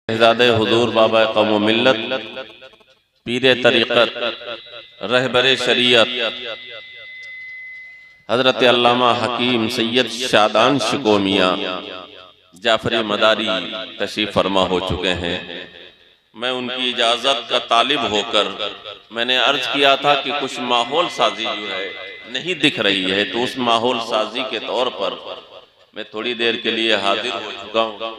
शहज़ादे हुजूर बाबा कौम मिल्लत पीरे तरीक़त रहबरे शरीयत हज़रत अल्लामा हकीम सैयद शादान शिको मियाँ जाफरी मदारी तशरीफ़ फरमा हो चुके हैं। मैं उनकी इजाज़त का तालिब होकर मैंने अर्ज़ किया था कि कुछ माहौल साजी जो है नहीं दिख रही है, तो उस माहौल साजी के तौर पर मैं थोड़ी देर के लिए हाजिर हो चुका हूँ।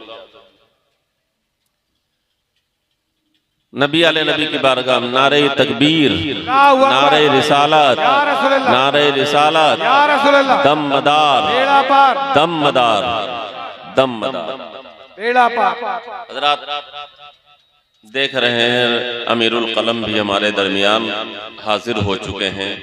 नबी आले नबी की बारगाह में नारे तकबीर, नारे रिसालत, नारे रिसालत, दम मदार, दम मदार, दम मदार। हज़रात देख रहे हैं अमीरुल कलम भी हमारे दरमियान हाजिर हो चुके हैं।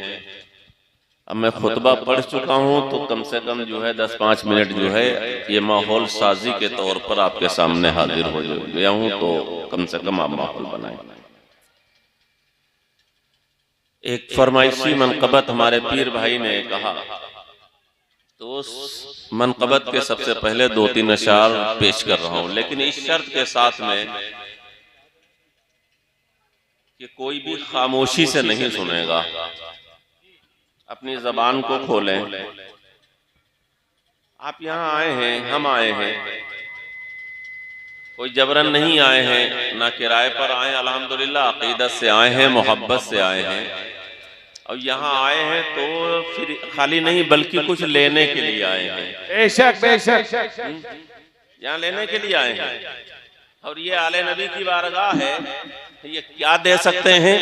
अब मैं खुतबा पढ़ चुका हूँ तो कम से कम जो है 10-5 मिनट जो है ये माहौल साजी के तौर पर आपके सामने हाजिर हो गया हूँ, तो कम से कम आप माहौल बनाएं। एक फरमाइशी मनक़बत हमारे पीर भाई ने कहा, तो उस मनक़बत के सबसे पहले 2-3 अशार पेश कर रहा हूँ, लेकिन इस शर्त के साथ में कि कोई भी खामोशी से नहीं सुनेगा। अपनी जबान को खोलें। आप यहाँ आए हैं, हम आए हैं, कोई जबरन नहीं आए हैं, ना किराए पर आए, अल्हम्दुलिल्लाह अकीदत से आए हैं, मोहब्बत से आए हैं। और यहाँ आए हैं तो फिर खाली नहीं बल्कि कुछ लेने के लिए आए हैं। बेशक बेशक यहाँ लेने के लिए आए हैं। और ये आले नबी की बारगाह है, ये क्या दे सकते हैं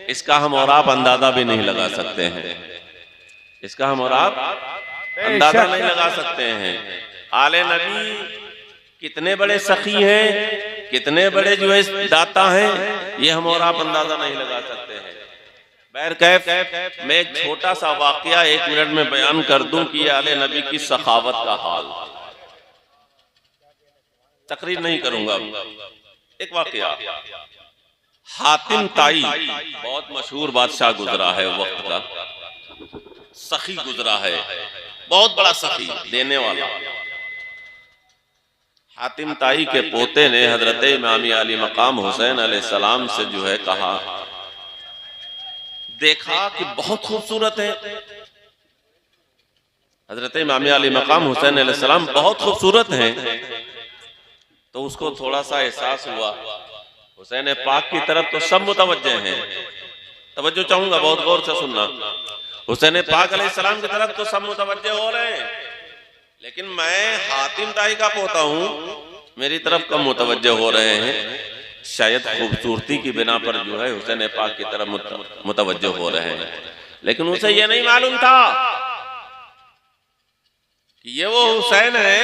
इसका हम और आप अंदाजा भी नहीं लगा सकते हैं। इसका हम और आप अंदाजा नहीं लगा सकते हैं। आले नबी कितने बड़े सखी हैं, कितने बड़े जो है दाता हैं, ये हम और आप अंदाजा नहीं लगा सकते हैं। बैरकैफ मैं एक छोटा सा वाकया 1 मिनट में बयान कर दूं कि आले नबी की सखावत का हाल। तकरीर नहीं करूंगा, एक वाकया। हातिम ताई बहुत मशहूर बादशाह गुजरा है, वक्त का सखी गुजरा है, बहुत बड़ा सखी देने वाला। हातिम ताई के पोते ने हजरत इमाम अली मकाम हुसैन अलैहिस्सलाम से जो है कहा, देखा कि बहुत खूबसूरत है। हजरत इमाम अली मकाम हुसैन अलैहिस्सलाम बहुत खूबसूरत हैं। तो उसको थोड़ा सा एहसास हुआ, हुसैन पाक की तरफ तो सब मुतवज्जे हैं। तवज्जो चाहूंगा, बहुत गौर से सुनना। हुसैन पाक अलैहिस्सलाम की तरफ तो सब मुतवज्जे हो रहे हैं, लेकिन मैं हातिम ताई का पोता हूँ, मेरी तरफ कम मुतवज्जे हो रहे हैं। शायद खूबसूरती की बिना पर जो है हुसैन पाक की तरफ मुतवज्जे हो रहे हैं, लेकिन उसे ये नहीं मालूम था कि ये वो हुसैन है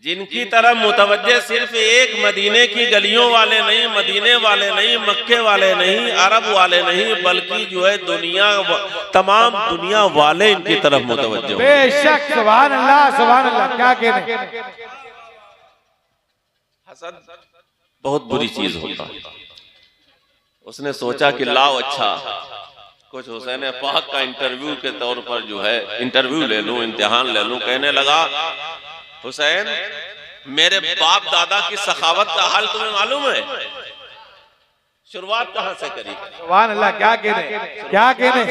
जिनकी तरफ मुतवज्जे सिर्फ एक मदीने की गलियों वाले नहीं, मदीने वाले नहीं, मक्के वाले नहीं, अरब वाले नहीं, बल्कि जो है दुनिया तमाम दुनिया वाले इनकी तरफ मुतवज्जे। बेशक सुभान अल्लाह, क्या कहने। हसद बहुत बुरी चीज होता है। उसने सोचा कि लाओ अच्छा कुछ हुसैन पाक का इंटरव्यू के तौर पर जो है इंटरव्यू ले लूं, इम्तिहान ले लूं। कहने लगा, हुसैन मेरे बाप दादा की सखावत का हाल तुम्हें मालूम है? शुरुआत कहां से करी? सुभान अल्लाह, क्या कहने, क्या कहने।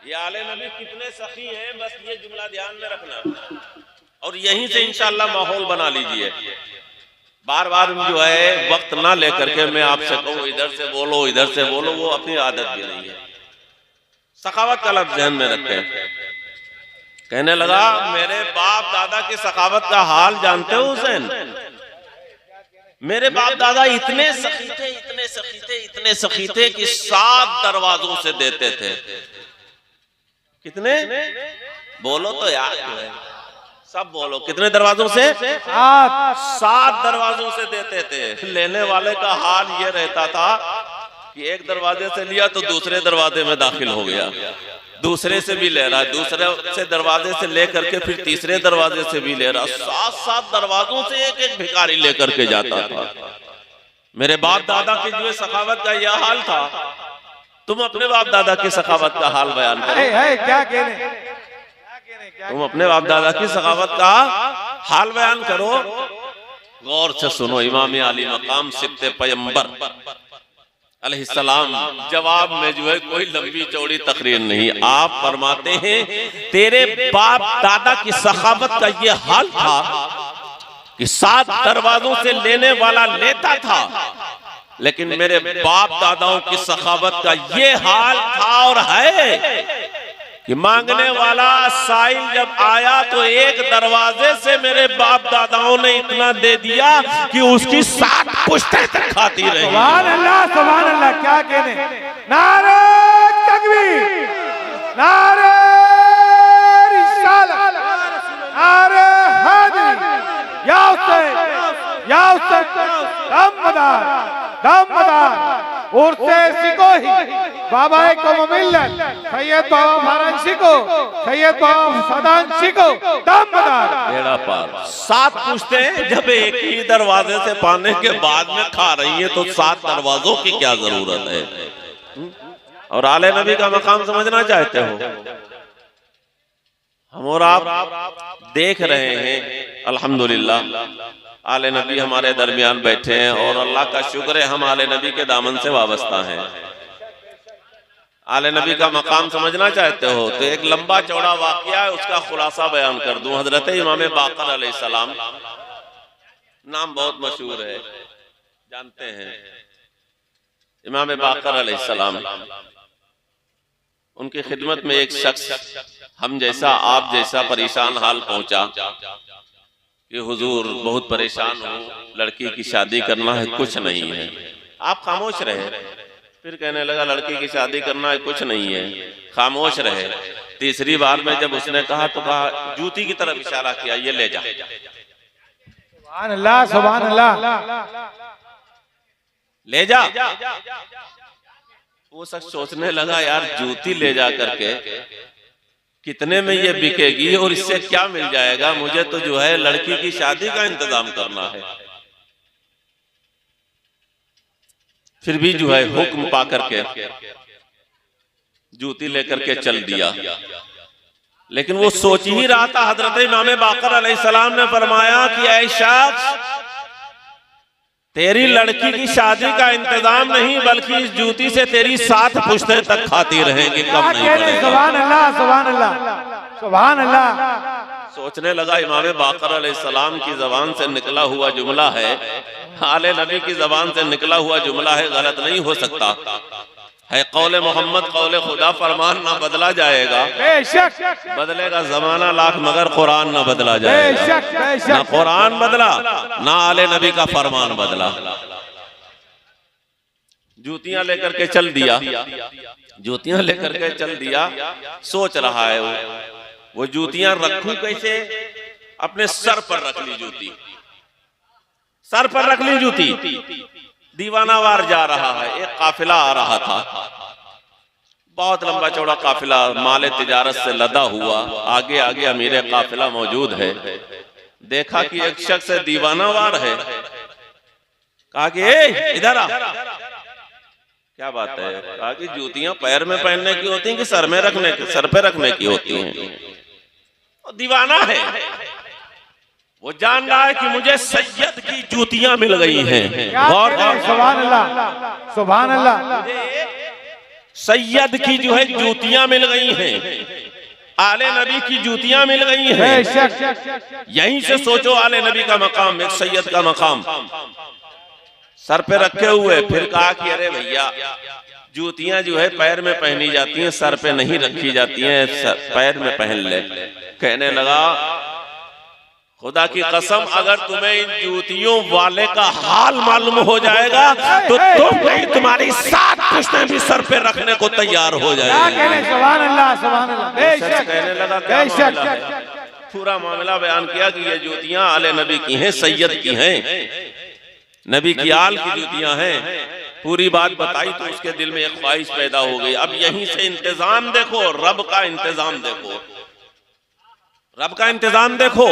ये आले नबी कितने सखी हैं, बस ये जुमला ध्यान में रखना और यहीं से इंशाअल्लाह माहौल बना लीजिए। बार बार जो है वक्त ना लेकर के मैं आपसे कहूँ इधर से बोलो इधर से बोलो, वो अपनी आदत भी नहीं है। सखावत का लफ्ज़ ध्यान में रखें। कहने लगा, मेरे बाप दादा की सखावत का हाल जानते हो हुसैन? मेरे बाप दादा इतने सखी थे, इतने सखी थे, इतने सखी थे कि 7 दरवाजों से देते थे। कितने? बोलो तो यार, सब बोलो, कितने दरवाजों से? 7 दरवाजों से देते थे। लेने वाले का हाल ये रहता था कि एक दरवाजे से लिया तो दूसरे दरवाजे में दाखिल हो गया, दूसरे से भी ले रहा, दूसरे से दरवाजे से लेकर के फिर तीसरे दरवाजे से भी ले रहा। 7-7 दरवाजों से एक भिखारी लेकर के जाता था। मेरे बाप दादा की जो सखावत का यह हाल था, तुम अपने बाप दादा की सखावत का हाल बयान करो। क्या कहने, तुम अपने बाप दादा की सखावत का हाल बयान करो। गौर से सुनो, इमाम आली मकाम सिब्ते पैगंबर अलैहिस्सलाम जवाब में जो है कोई लंबी चौड़ी तकरीर नहीं, आप फरमाते हैं तेरे बाप दादा की सखावत का ये हाल था कि 7 दरवाजों से लेने वाला लेता था, लेकिन मेरे बाप दादाओं की सखावत का ये हाल था और है कि मांगने वाला साइल जब आया तो एक दरवाजे से मेरे बाप दादाओं ने इतना दे दिया कि उसकी 7 पुश्तें तक खाती रही। सुभान अल्लाह, क्या कहने। नारे तकबीर, नारे रिसालत, नारे हैदरी, या हुसैन दमदार उर्से सिकोही बाबा को मिल्लत सैयद बाबा फरन सिको, सैयद बाबा सदान सिको दमदार बेड़ा पार। 7 पुश्तें जब एक ही दरवाजे से पाने के बाद में खा रही है तो 7 दरवाजों की क्या जरूरत है। और आले नबी का मकाम समझना चाहते हो, हम और आप देख रहे हैं अल्हम्दुलिल्लाह आले नबी हमारे दरमियान बैठे हैं और अल्लाह का शुक्र है हम आले नबी के दामन से वाबस्ता हैं। आले नबी का मकाम समझना चाहते हो तो एक लंबा चौड़ा वाकया है, उसका खुलासा बयान कर दूं। हजरत इमाम बाकर अलैहिस्सलाम, नाम बहुत मशहूर है, जानते हैं इमाम बाकर अलैहिस्सलाम, उनकी खिदमत में एक शख्स हम जैसा आप जैसा परेशान हाल पहुंचा कि हुजूर बहुत परेशान हूँ, लड़की की शादी करना है, कुछ नहीं है। आप खामोश रहे, फिर कहने लगा लड़की की शादी करना है, कुछ नहीं है, खामोश रहे। तीसरी बार में जब उसने कहा तो कहा, जूती की तरफ इशारा किया, ये ले जा। सुभान अल्लाह, सुभान अल्लाह, ले जा। वो शख्स सोचने लगा यार जूती ले जा करके कितने में ये बिकेगी और इससे क्या मिल जाएगा, मुझे तो जो है लड़की की शादी का इंतजाम करना है। फिर भी जो है हुक्म पा करके जूती लेकर के चल दिया। लेकिन वो सोच ही रहा था, हजरत इमाम बाकर अलैहिस्सलाम ने फरमाया कि ऐ शख्स, तेरी लड़की की शादी का इंतजाम नहीं बल्कि इस जूती से तेरी 7 पुश्तें तक खाती रहेंगी, कम नहीं पड़ेगा। सुभान अल्लाह, सुभान अल्लाह, सुभान अल्लाह। सोचने लगा इमाम बाकर अलैहिस्सलाम की जबान से निकला हुआ जुमला है, आले नबी की जबान से निकला हुआ जुमला है, गलत नहीं हो सकता है। कौले मोहम्मद कौले खुदा, फरमान ना बदला जाएगा, बेशक बदलेगा जमाना लाख मगर कुरान ना बदला जाएगा। बेशक ना कुरान बदला ना आले नबी का फरमान बदला। जूतियां लेकर के चल दिया, जूतियां लेकर के चल दिया। सोच रहा है वो जूतियां रखूं कैसे, अपने सर पर रख ली जूती, सर पर रख ली जूती। दीवानावार जा रहा है, एक काफिला आ रहा था, बहुत लंबा चौड़ा काफिला, माले तिजारत से लदा हुआ, आगे आगे अमीर काफिला मौजूद है। देखा कि एक शख्स दीवानावार है, कहा कि इधर आ। क्या बात है? कहा कि जूतियां पैर में पहनने की होती हैं कि सर में रखने की, सर पे रखने की होती हैं। दीवाना है, वो जान रहा है कि मुझे सैयद की जूतियां मिल गई हैं। गौर सुभान अल्लाह, सुभान अल्लाह, सैयद की जो है जूतियां मिल गई हैं, आले नबी की जूतियां मिल गई हैं। यहीं से सोचो आले नबी का मकाम, एक सैयद का मकाम सर पे रखे हुए। फिर कहा कि अरे भैया जूतियां जो है पैर में पहनी जाती हैं, सर पे नहीं रखी जाती हैं, पैर में पहन ले। कहने लगा खुदा की कसम, अगर तुम्हें इन जूतियों वाले का हाल मालूम हो जाएगा तो तुम नहीं, तुम्हारी 7 पुश्तें भी सर पे रखने को तैयार हो जाएगी। सुभान अल्लाह, सुभान अल्लाह। कहने लगा क्या मामला है? पूरा मामला बयान किया कि ये जूतियां आले नबी की हैं, सैयद की हैं, नबी की आल की जूतियां हैं। पूरी बात बताई तो उसके दिल में एक ख्वाहिश पैदा हो गई। अब यहीं से इंतजाम देखो, रब का इंतजाम देखो, रब का इंतजाम देखो।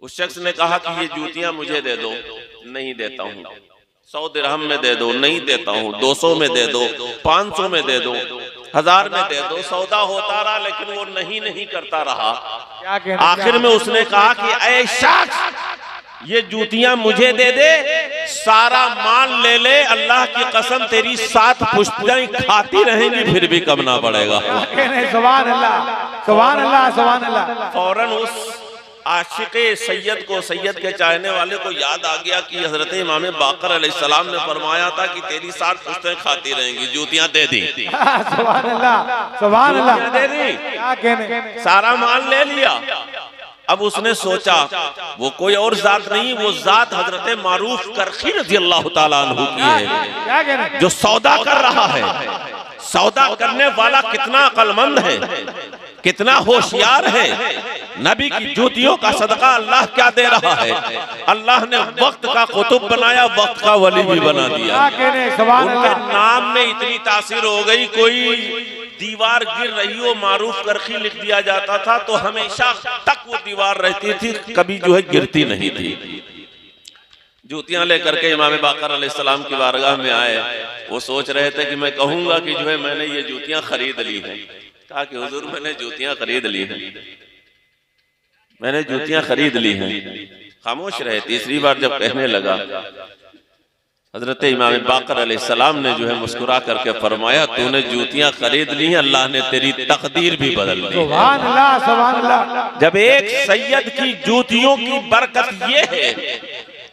उस शख्स ने कहा कि ये जूतियां मुझे दे दो। नहीं देता हूँ। 100 दिरहम में दे दो। नहीं देता हूँ। 200 में दे दो, 500 में दे दो, 1000 में दे दो। सौदा होता रहा लेकिन वो नहीं करता रहा। आखिर में उसने कहा कि ऐ शख्स, ये जूतियां मुझे दे दे, सारा माल ले ले, अल्लाह की कसम तेरी 7 पुश्तें खाती रहेंगी फिर भी कम ना पड़ेगा। सुभान अल्लाह, सुभान अल्लाह, सुभान अल्लाह। फौरन उस आशिक़े सैयद को, सैयद के चाहने वाले को याद आ गया कि हजरत इमाम बाकर अलैहिस्सलाम ने फरमाया था कि तेरी 7 पुश्तें खाती रहेंगी। जूतियां दे दी, सुभान अल्लाह, सुभान अल्लाह, दे दी, क्या कहने, सारा माल ले लिया। अब उसने सोचा वो कोई और जात नहीं, वो जात हजरत मारूफ करखी रज़ी अल्लाह ताला अन्हु की है, क्या कहने, जो सौदा कर रहा है। सौदा करने वाला कितना अक्लमंद है, कितना होशियार है। नबी की जूतियों का सदका अल्लाह क्या दे रहा है, अल्लाह ने वक्त का कुतुब बनाया, वक्त का वली भी बना दिया। उनके नाम में इतनी तासीर हो गई, कोई दीवार गिर रही हो मारूफ करखी लिख दिया जाता था तो हमेशा तक वो दीवार रहती थी, कभी जो है गिरती नहीं थी। जूतियां लेकर के इमाम बाकर अलैहिस्सलाम की बारगाह में आए। वो सोच रहे थे कि मैं कहूंगा कि जो है मैंने ये जूतियां खरीद ली हैं। कहा कि हुजूर मैंने जूतियां खरीद ली हैं, मैंने जूतियां खरीद ली हैं। खामोश रहे। तीसरी बार जब कहने लगा, हजरत इमाम बाकर अलैहिस्सलाम ने जो है मुस्कुरा करके फरमाया, तूने जूतियां खरीद ली हैं, अल्लाह ने तेरी तकदीर भी बदल दी। सुभान अल्लाह, सुभान अल्लाह। जब एक सैयद की जूतियों की बरकत ये है,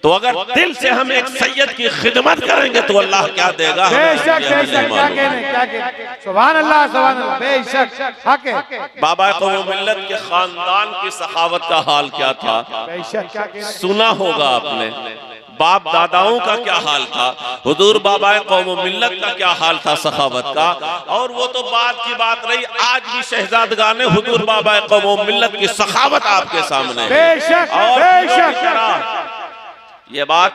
तो अगर दिल से हम एक सैयद की खिदमत करेंगे तो अल्लाह क्या देगा। बेशक, बेशक, क्या कहने, क्या कहने, सुभान अल्लाह, सुभान अल्लाह, बेशक, हक है। बाबा कौम मिल्लत के खानदान की सखावत का हाल क्या था, बेशक, क्या कहने, सुना होगा आपने। बाप दादाओं का क्या हाल था, हुजूर बाबा कौम मिल्लत का क्या हाल था सखावत का। और वो तो बात की बात रही, आज भी शहजादगाने हुजूर बाबा कौम मिल्लत की सखावत आपके सामने है। बेशक, बेशक। ये बात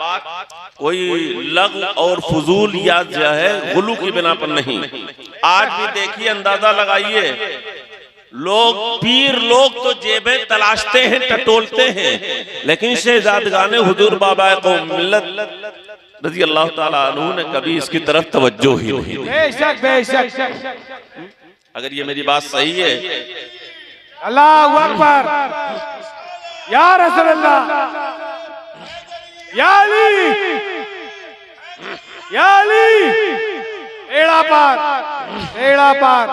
कोई लग और फजूल या जो है गुलू की बिना पर नहीं। आज भी देखिए, अंदाजा लगाइए, लोग पीर लोग तो जेबें तलाशते हैं, टटोलते हैं, लेकिन शहजादगाने हुजूर बाबा कौम मिल्लत रज़ी अल्लाह ताला अन्हु ने कभी इसकी तरफ तवज्जो ही नहीं दी। बेशक, बेशक। अगर ये मेरी बात सही है, अल्लाहु अकबर, या रसूल अल्लाह, या अली, या अली, एड़ा पार, एड़ा पार।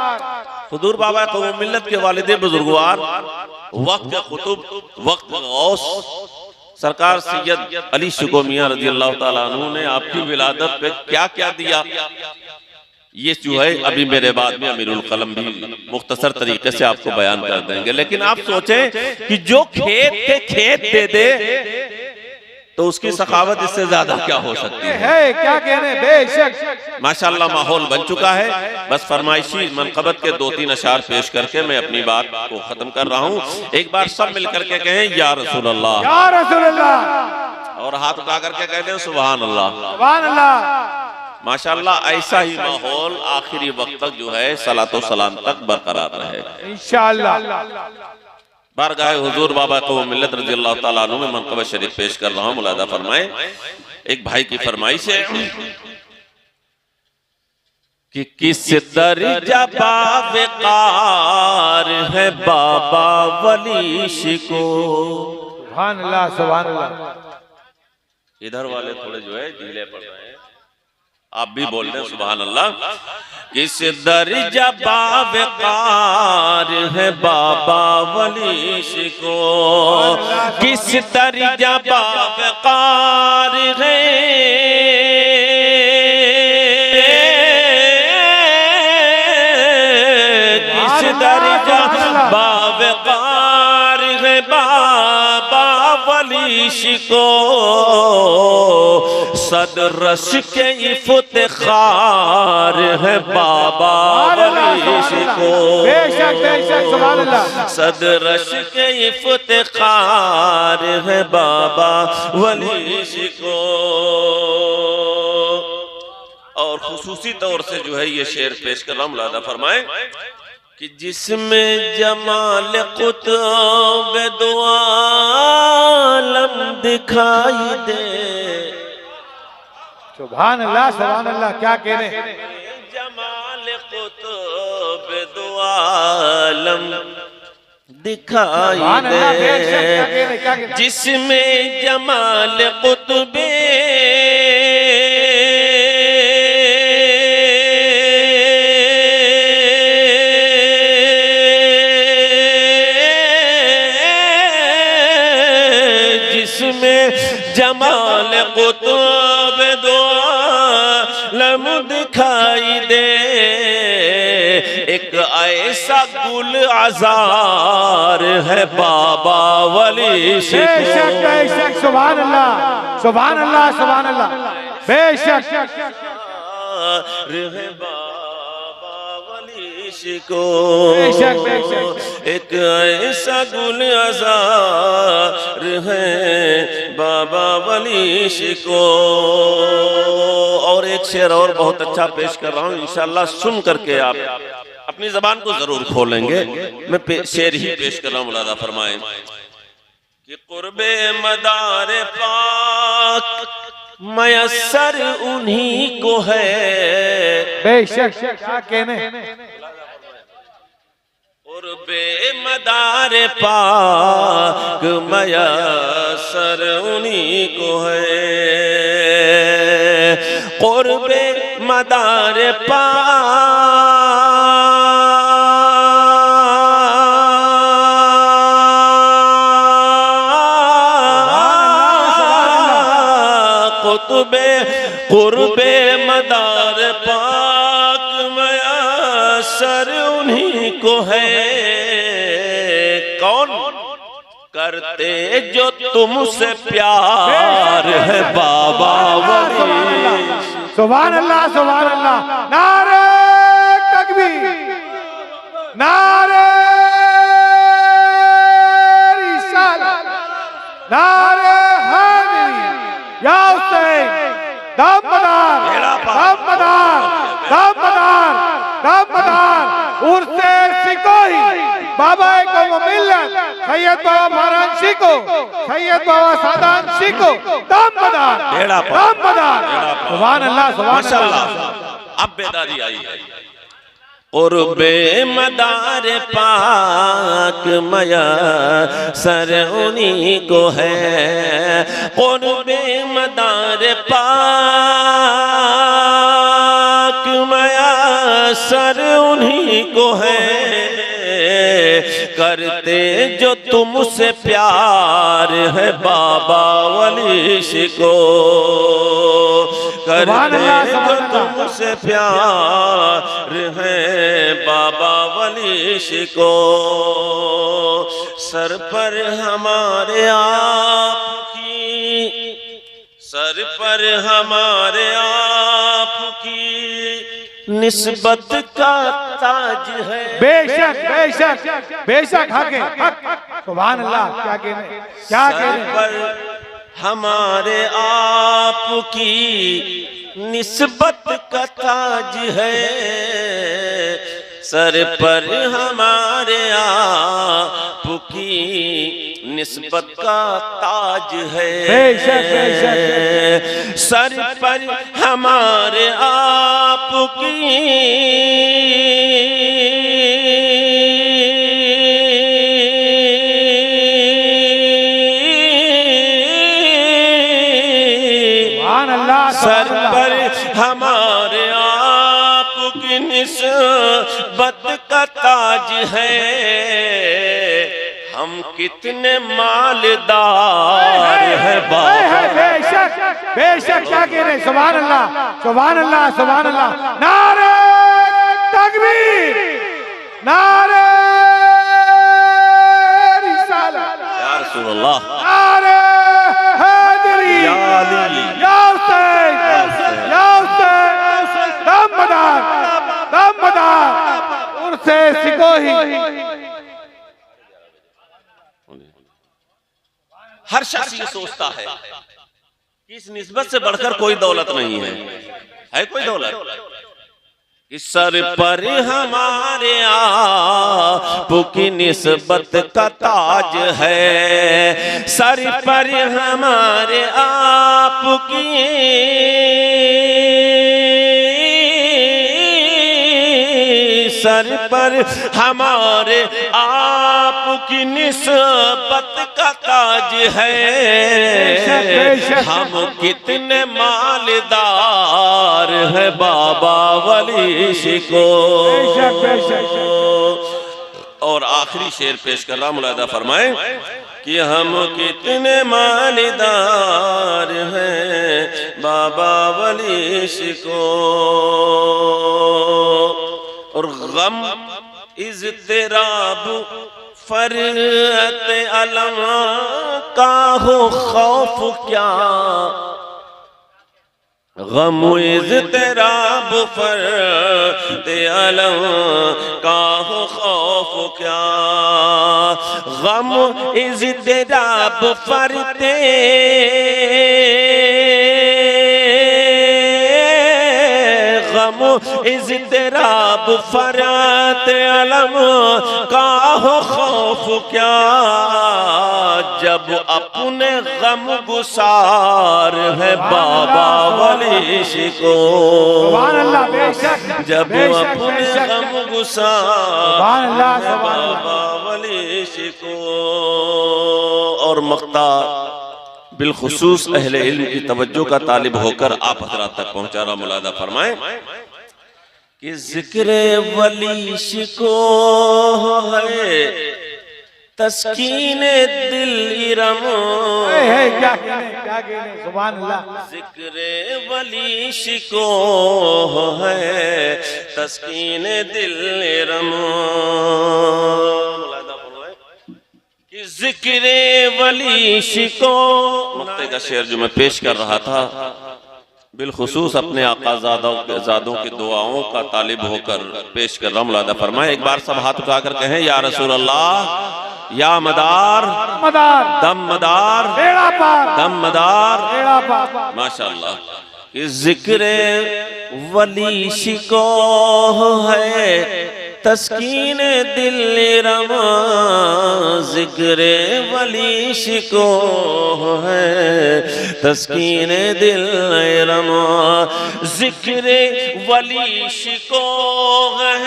हुजूर बाबा कौम मिल्लत के वालिद बुजुर्गवार, वक्त के कुतुब, वक्त के गौस सरकार सैयद अली शिको मियां रज़ी अल्लाह ताला अन्हु ने आपकी विलादत पे क्या क्या दिया, ये जो है अभी मेरे बाद में अमीरुल कलम भी मुख्तसर तरीके से आपको बयान कर देंगे। लेकिन आप सोचें कि जो खेत के खेत दे दे तो उसकी सखावत इससे ज्यादा क्या हो सकती है, क्या कहने, बेशक। माशाअल्लाह माहौल बन चुका है। बस फरमाइशी मनकबत के 2-3 अशार पेश करके मैं अपनी बात को खत्म कर रहा हूँ। एक बार सब मिल करके कहें या रसूल अल्लाह, या रसूल अल्लाह, और हाथ उठा करके कहते हैं सुभान अल्लाह, सुभान अल्लाह। माशाअल्लाह ऐसा ही माहौल आखिरी वक्त तक जो है सलातो सलाम तक बरकरार रहे इंशाअल्लाह। बारगाह हुजूर बाबा कौम मिल्लत रज़ी अल्लाह ताला अन्हु में मनक़बा शरीफ पेश कर रहा हूँ। मुलादा फरमाए। एक भाई की फरमाइश है कि किस दर्जा बावकार है बाबा वली शिको। सुभान अल्लाह, सुभान अल्लाह। इधर वाले थोड़े जो है ढीले पड़ रहे हैं, आप भी बोल रहे हैं सुभान अल्लाह। किस दर्जा बावकार है बाबा वली शिको, किस दर्जा बावकार है, किस दर्जा बावकार है बाबा वली शिको, सदरश के इफ्तिखार है बाबा वली शिको, बेशक, बेशक, सुभान अल्लाह। सदरश के इफ्तिखार है बाबा वली शिको। और खुसूसी तौर से जो है ये शेर पेश कर रहा हूं, मुलादा फरमाए कि जिसमें जमाल कुतुब दो आलम दिखाई दे। सुभान अल्लाह, सुभान अल्लाह, क्या कहने, जमाल कुतुब दो आलम दिखाई दे, जिसमें जमाल कुतुबे जमाल कुतुब दो आलम दिखाई दे, एक ऐसा गुल आजार है बाबा वली बेशक बेशक, सुभान अल्लाह सुभान अल्लाह सुभान अल्लाह, बेशक को एक ऐसा गुल आजार है बाबा वली को। और एक शेर और बहुत अच्छा पेश कर रहा हूँ, इंशाअल्लाह सुन करके आप अपनी जबान को जरूर खोलेंगे। मैं शेर ही पेश कर रहा हूँ, मुलादा फरमाए कि कुर्बे मदार पाक मयस्सर उन्हीं को है। बेशक क्या कहने, कुर्बे मदार पाक मयस्सर उन्हीं को है, कुर्बे मदार पाक कुर्बे मदार पाक मयस्सर उन्हीं को है। कौन करते जो तुमसे प्यार है बाबा वली। सुभान अल्लाह सुभान अल्लाह, नारे तकबीर, नारे रिसालत, नारे हैदरी, या हुसैन दमदार दमदार दमदार दमदार, उर्से सिकोही बाबा को मिलन, सैयद बाबा फारांसी को, सैयद बाबा सादांशी को दमदार दमदार। सुभान अल्लाह सुभान अल्लाह। अब बेदारी आई है। कुर्बे मदार पाक मयस्सर उन्हीं को है, कुर्बे मदार पाक मयस्सर उन्हीं को है, करते जो तुमसे प्यार है बाबा वली को, करते जो तुमसे प्यार है बाबा वली को। सर पर हमारे आपकी, सर पर हमारे आपकी निस्बत का ताज है। बेशक बेशक बेशक हक है, हक। सुभान अल्लाह, क्या कहने, क्या कहने। पर हमारे आपकी निस्बत का ताज है, सर पर हमारे आपकी निस्बत का ताज है। बेशक बेशक, सर पर हमारे आपकी सर पर हमारे आपकी निस्बत का ताज है, हम कितने मालदार है बाबा। बेशक बेशक, क्या कह रहे। सुभान अल्लाह सुभान अल्लाह सुभान अल्लाह, नारे तकबीर, नारे रिसालत, या रसूल अल्लाह, नारे हैदरी, या अली, या हुसैन, या हुसैन, दमदार दमदार, उर्से सिकोही। हर शख्स ये सोचता है कि इस निस्बत से बढ़कर कोई दौलत नहीं है कोई दौलत। इस सर पर हमारे आपकी निस्बत का ताज है, सर पर हमारे आपकी सर पर हमारे आपकी निस्बत का ताज है। हम कितने मालदार है बाबा वली शिको। और आखिरी शेर पेश कर रहा, मुलादा फरमाए कि हम कितने मालदार हैं बाबा वली शिको। और गम इज़्तिराब फरअत अलम का हो खौफ क्या, गम इज़्तिराब फरअत अलम का हो खौफ क्या। गम इज़्तिराब फरअत इज़्तिराब फरअत अलम का हो खौफ क्या। जब अपने गम गुसार है बाबा वली शिको। जब अपने गम गुसार है बाबा वली शिको। और मक्ता बिलखुसूस अहले इल्म की तवज्जो का तालिब होकर आप हज़रात तक पहुंचा रहा, मुलादा फरमाएं कि जिक्र वली शिको है तस्कीन दिल इरम। क्या कहने सुभान अल्लाह। जिक्र वली शिको है तस्कीन दिल इरम। कि जिक्र वली शिको, मक्ते का शेर जो मैं पेश कर रहा था बिलखुसूस अपने आकाज़ादों की दुआओं का तालिब होकर पेश कर रहा, मुलादा फरमाए। एक बार सब हाथ उठाकर कहें या रसूल अल्लाह, या मदार दम मदार दम मदार। माशाअल्लाह। कि जिक्र वली शिको है तस्कीन दिल रमा। जिक्र वली शिको है तस्कीन दिल रमा। जिक्र वली शिको है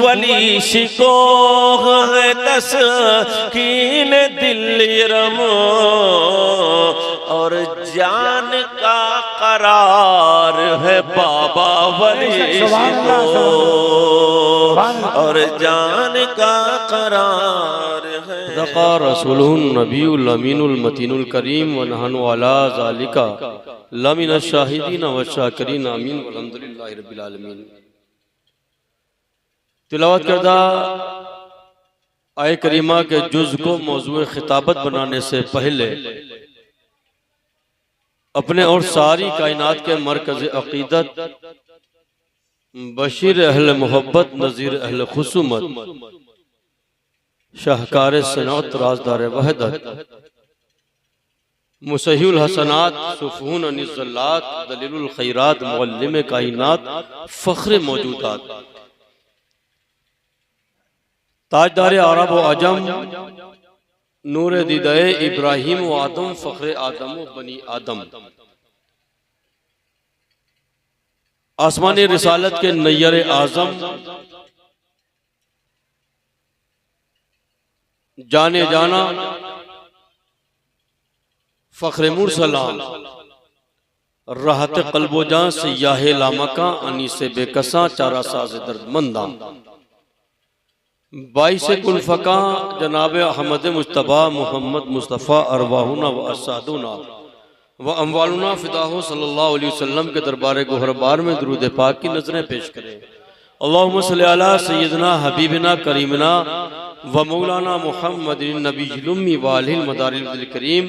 वली शिको है तस्कीन दिल रमो। और जान का करार है बाबा वली शिको। और जान का करार है रक़ा रसूलुन नबीउल अमीनुल मतीनुल करीम व नहनु अला ज़ालिका लमिनश शाहिदीन व शाकिरीन आमीन वल्हम्दुलिल्लाहि रब्बिल आलमीन। तिलावत करदा आय करीमा के जुज़ को मौज़ूए खिताबत बनाने से पहले अपने और सारी कायनात के मरकज़ अक़ीदत, बशीर अहल मोहब्बत, नज़ीर अहल खुसूमत, शाहकार सनअत, राज़दार वहदत, मुसहिउल हसनात, सुफ़ून अनिज़्ज़ल्लात, दलीलुल खैरात, मुअल्लिम कायनात, फ़ख्र मौजूदात, ताजदार अरब व अजम, नूर दीदाए इब्राहिम व आदम, फ़ख्र आदम व बनी आदम, आसमानी रिसालत के नैयर आज़म, जाने जाना फ़ख्र मुरसलान, राहत क़ल्बो जान सियाह लामका, अनीस बेकसा, चारा साज़ दर्दमंदा, बाईस कुलफ़का जनाब अहमद मुज्तबा मोहम्मद मुस्तफ़ा अरवाहुना व असादुना व अमवालुना फ़िदाहु सल्लल्लाहु अलैहि वसल्लम के दरबार गोहरबार में दरूद पाक की नज़रें पेश करें। अल्लाहुम्मा सल्लि अला सय्यिदना हबीबना करीमना व मौलाना मुहम्मदिन नबील उम्मी व आलिहिल मदारिल करीम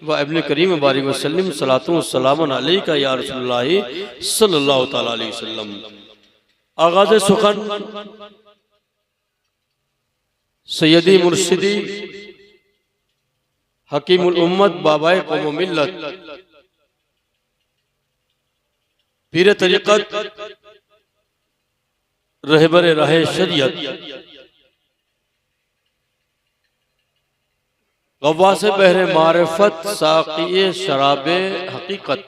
व इब्न करीम बारिक वसल्लम सलातु व सलामुन अलैका या रसूलुल्लाह सल्लल्लाहु तआला अलैहि वसल्लम। आगाज़ सुखन सैयदी मुर्शिदी हकीमुल उम्मत बाबाए कौम मिल्लत पीर तरीक़त रहबर राहे शरीयत गव्वास बहरे मारिफत साक़ी शराबे हकीकत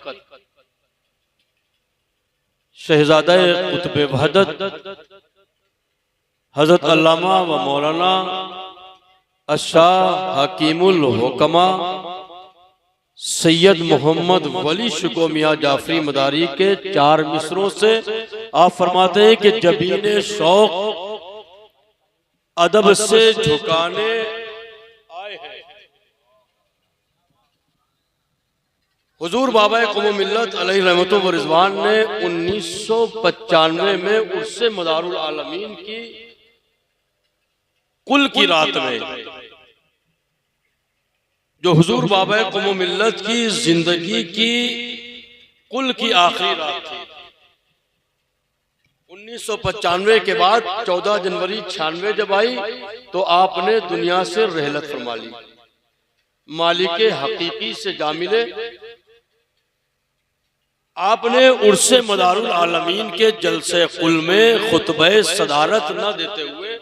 शहजादा कुतुब वहदत हजरत अल्लामा व मौलाना अशाह हकीमुल हुक्मा सैयद मोहम्मद वली शुको मियाँ जाफरी मदारी के 4 मिसरों से आप फरमाते हैं कि जबीने शौक अदब से झुकाने आए हैं। हुजूर बाबा कौम मिल्लत अलैहि रहमतुल्लाह व रिज़वान ने 1995 में उर्से मदारुल आलमीन की कुल की रात में, जो हुजूर बाबा कौम मिल्लत की जिंदगी की कुल की आखिरी रात थी, 1995 के बाद 14 जनवरी 96 जब आई तो आपने दुनिया से रहलत फरमा ली, मालिक हकीकी से जा मिले। आपने उर्से मदारुल आलमीन के जलसे कुल में खुतबे सदारत न देते हुए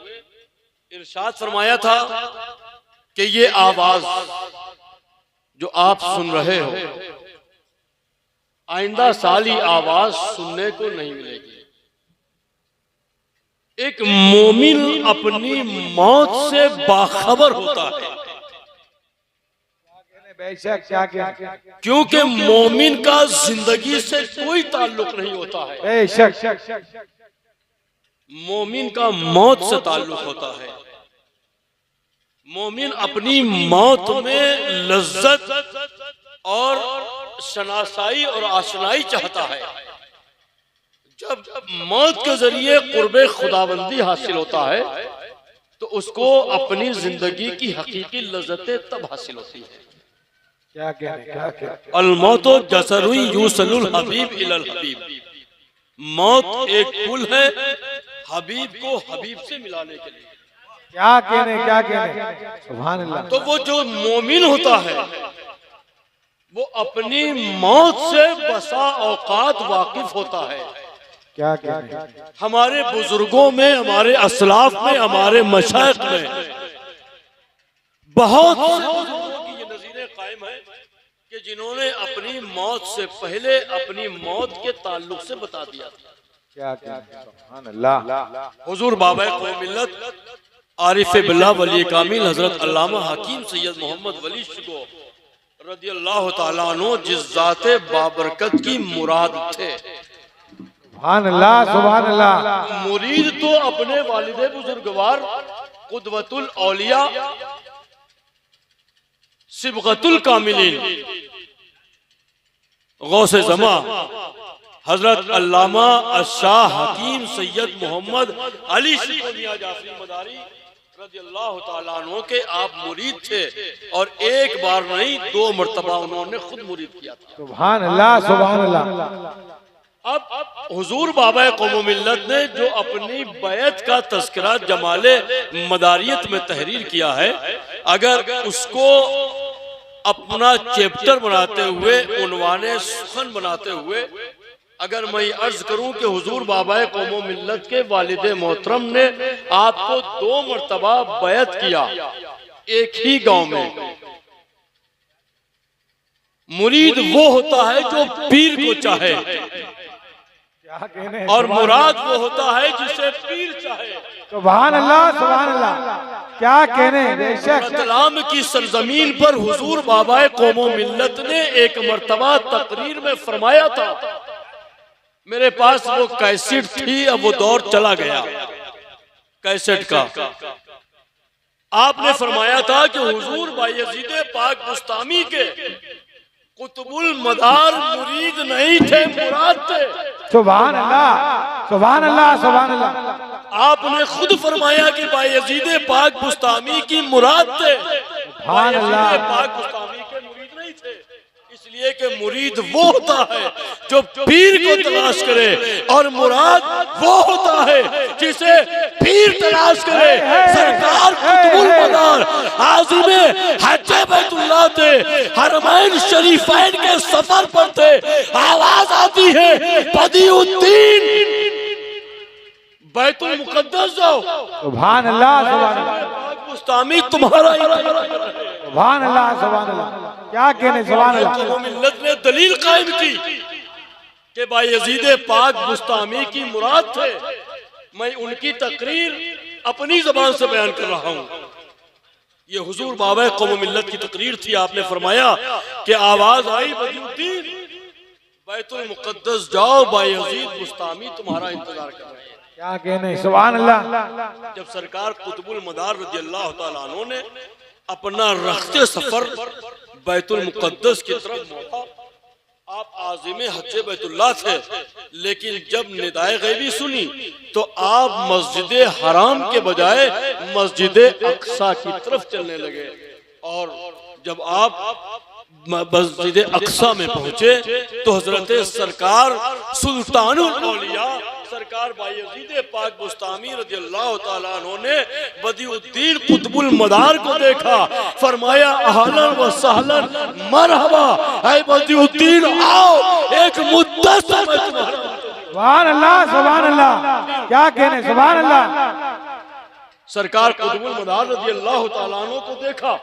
इरशाद फरमाया था कि ये आवाज जो आप सुन रहे हो आइंदा साल ही आवाज सुनने को नहीं मिलेगी। एक मोमिन अपनी मौत से बाखबर होता है, क्योंकि मोमिन का जिंदगी से कोई ताल्लुक नहीं होता है, मोमिन का मौत से ताल्लुक होता है। मोमिन अपनी मौत में लज्जत और शनासाई और आशनाई चाहता है। जब मौत के जरिए कुर्बे खुदाबंदी हासिल होता है तो उसको अपनी जिंदगी की हकीकी लज्जतें तब हासिल होती है। क्या अलमौतो जसरुई यूसलुल हबीब इलल हबीब, मौत एक पुल है हबीब को हबीब से मिलाने के लिए। क्या कहने सुभान अल्लाह। तो वो जो मोमिन होता है वो अपनी मौत से बसा औकात वाकिफ होता है। क्या कहने, हमारे बुजुर्गों में, हमारे असलाफ में, हमारे मशाइख में बहुत से बुजुर्गों की ये नज़ीरें कायम है कि जिन्होंने अपनी मौत से पहले अपनी मौत के ताल्लुक से बता दिया। क्या सुभान अल्लाह। हुजूर बाबा कौम मिल्लत आरिफ बिल्लाह वली कामिल हजरत अल्लामा हकीम सैयद मोहम्मद वली शुको रदियल्लाहु ताला अन्हु जिस जाते बाबरकत की मुराद थे, सुभान अल्लाह सुभान अल्लाह। मुरीद तो अपने वालिदे बुजुर्गवार कुदवतुल औलिया सिबगतुल कामिलीन गौसे जमा हजरत अल्लामा अशाह हकीम सैयद मोहम्मद अली शुको मियाँ जाफरी मदारी रज़ियल्लाहु ताला अन्हु के आप मुरीद थे, और एक बार नहीं 2 मरतबा उन्होंने खुद मुरीद किया था। सुभान अल्लाह सुभान अल्लाह। अब हुजूर बाबा कौम मिल्लत ने जो अपनी बैत का तज़किरा जमाले मदारियत में तहरीर किया है, अगर उसको अपना चैप्टर बनाते हुए, उन्वाने सुखन बनाते हुए अगर मैं अर्ज करूं कि हुजूर बाबा कौम मिल्लत के वालिदे मोहतरम ने आपको 2 मरतबा बैत किया एक ही गांव में। मुरीद वो होता है जो पीर को चाहे, और मुराद वो होता है जिसे पीर चाहे। सुभान अल्लाह सुभान अल्लाह। क्या कहने, इस्लाम की सरजमीन पर हुजूर बाबा कौम मिल्लत ने एक मरतबा तकरीर में फरमाया था, मेरे पास वो कैसेट थी, अब वो दौर चला गया कैसेट का। आपने फरमाया था कि हुजूर बायजीद पाक बुस्तामी के कुतुबुल मदार मुरीद नहीं थे, मुराद थे। सुभान अल्लाह सुभान अल्लाह सुभान अल्लाह। आपने खुद फरमाया कि बायजीद पाक बुस्तामी की मुराद थे, बायजीद पाक बुस्तामी के मुरीद नहीं थे। इसलिए कि मुरीद वो होता है जो पीर को तलाश करे, और मुराद वो होता है जिसे पीर तलाश करे। सरकार कुतुबुल मदार आज़िम हज बैतुल्लाह थे, हरमैन शरीफैन के सफर पर थे, आवाज आती है बदिउद्दीन बैतुल मुकद्दस जाओ। सुभान अल्लाह सुभान अल्लाह। बुस्तामी तुम्हारा सुभान अल्लाह, क्या कहने सुभान अल्लाह। मिल्लत ने दलील कायम की कि बायजीद पाक बुस्तामी की मुराद थे। मैं उनकी तकरीर अपनी जबान से बयान कर रहा हूँ। ये हुजूर बाबा कौम मिल्लत की तकरीर थी। आपने फरमाया कि आवाज आई बदियुद्दीन बैतुल मुकद्दस जाओ, बायजीद बुस्तामी तुम्हारा इंतजार कर रहे हैं। क्या कहने सुभान अल्लाह। जब सरकार कुतुबुल मदार रज़ियल्लाहु तआला अन्हु ने अपना रखते सफर बैतुल मुकद्दस की तरफ मोड़ा, आप आज़िम हज बैतुल्लाह थे, लेकिन जब निदाए गैबी सुनी तो आप मस्जिद हराम के बजाय मस्जिद अक्सा की तरफ चलने लगे। और जब आप मस्जिद अक्सा में पहुंचे तो हजरत सरकार सुल्तानुल औलिया सरकार बायजीद पाक बुस्तामी रज़ियल्लाहु तआला अन्हु ने बदियुद्दीन कुतुबुल मदार को देखा। फरमाया अहलन व सहलन मरहबा, ऐ बदियुद्दीन आओ, एक मुद्दा से मैं तुम्हारा। सुभान अल्लाह, सुभान अल्लाह, क्या कहने सुभान अल्लाह। सरकार कुतुबुल मदार रज़ियल्लाहु तआला अन्हु को देखा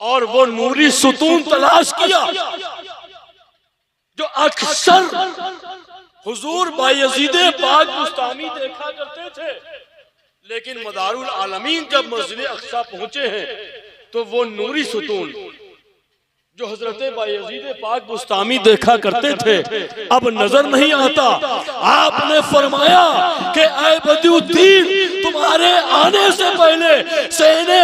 और वो नूरी सुतून तलाश किया जो अक्सर हुजूर बायजीद पाक बुस्तामी देखा करते थे। लेकिन मदारुल आलमीन जब मस्जिद अक्सा पहुंचे हैं तो वो नूरी सुतून जो हजरत बायजीद पाक बुस्तामी देखा करते थे अब नजर नहीं आता। आपने फरमाया कि ऐ बदियुद्दीन तुम्हारे आने से पहले सेने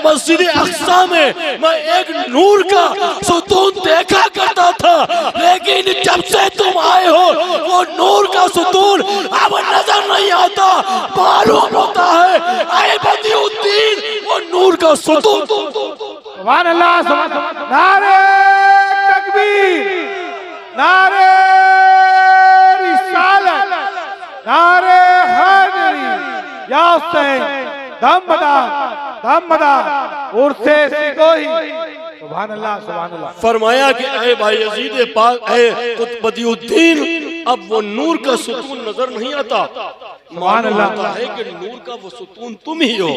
मस्जिद अक्सा में मैं एक नूर का सुतून देखा करता था, लेकिन जब से तुम आए हो वो नूर का सुतून अब नजर नहीं आता। मालूम होता है ऐ बदियुद्दीन वो नूर का सुतून। सुभान अल्लाह, सुभान अल्लाह। नारे तकबीर, नारे रिसालत, नारे हैदरी, या हुसैन दमदार दमदार उर्से सिकोही। सुभान अल्लाह, सुभान अल्लाह। फरमाया कि ऐ बायजीद पाक, ऐ बदियुद्दीन अब वो नूर का सुतून नजर नहीं आता। मालूम होता है कि नूर का वो सुतून तुम ही हो।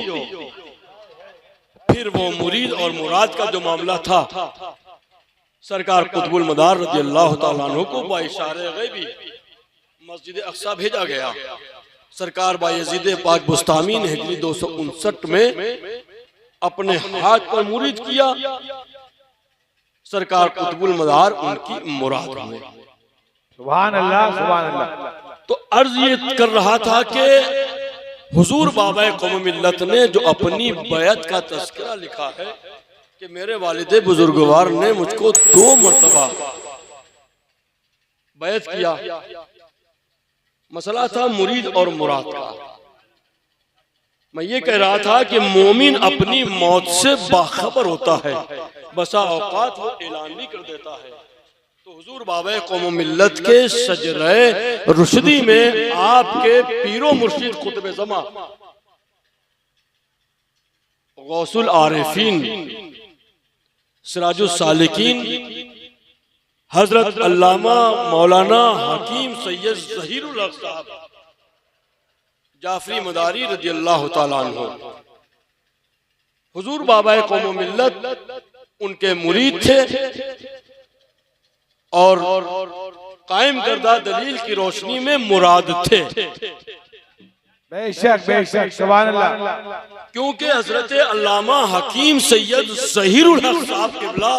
फिर वो मुरीद और मुराद का जो मामला था, सरकार कुतुबुल मदार रज़ियल्लाहु तआला अन्हु को बाइशारे गैबी मस्जिद अक्सा भेजा गया। सरकार बायजीद पाक बुस्तामी ने हिजरी 259 में अपने हाथ पर मुरीद किया। सरकार कुतुबुल मदार उनकी मुराद हुए। सुभान अल्लाह, सुभान अल्लाह। तो अर्ज ये कर रहा था कि हुजूर बाबा कौम मिल्लत ने जो अपनी बैत का तज़किरा लिखा है कि मेरे वालिद बुजुर्गवार ने मुझको 2 मरतबा बैत किया। मसला था मुरीद और मुराद का। मैं ये कह रहा था कि मोमिन अपनी मौत से बाखबर होता है, बसा औकात वो ऐलान भी कर देता है। तो हुजूर बाबा कौम मिल्लत के शजरे रुशदी में आपके पीरो मुर्शिद खुतबे ज़मा गौसुल आरिफीन सिराजुस सालिकीन हजरत अल्लामा मौलाना हकीम सैयद ज़हीरुल हक साहब जाफरी मदारी रज़ियल्लाहु तआला अन्हु हुजूर बाबा कौम मिल्लत उनके मुरीद थे और कायम करदा दलील की रोशनी में मुराद थे। बेशक बेशक, सुभान अल्लाह। क्योंकि हजरत अल्लामा हकीम सैयद ज़हीरुल हक साहब क़िबला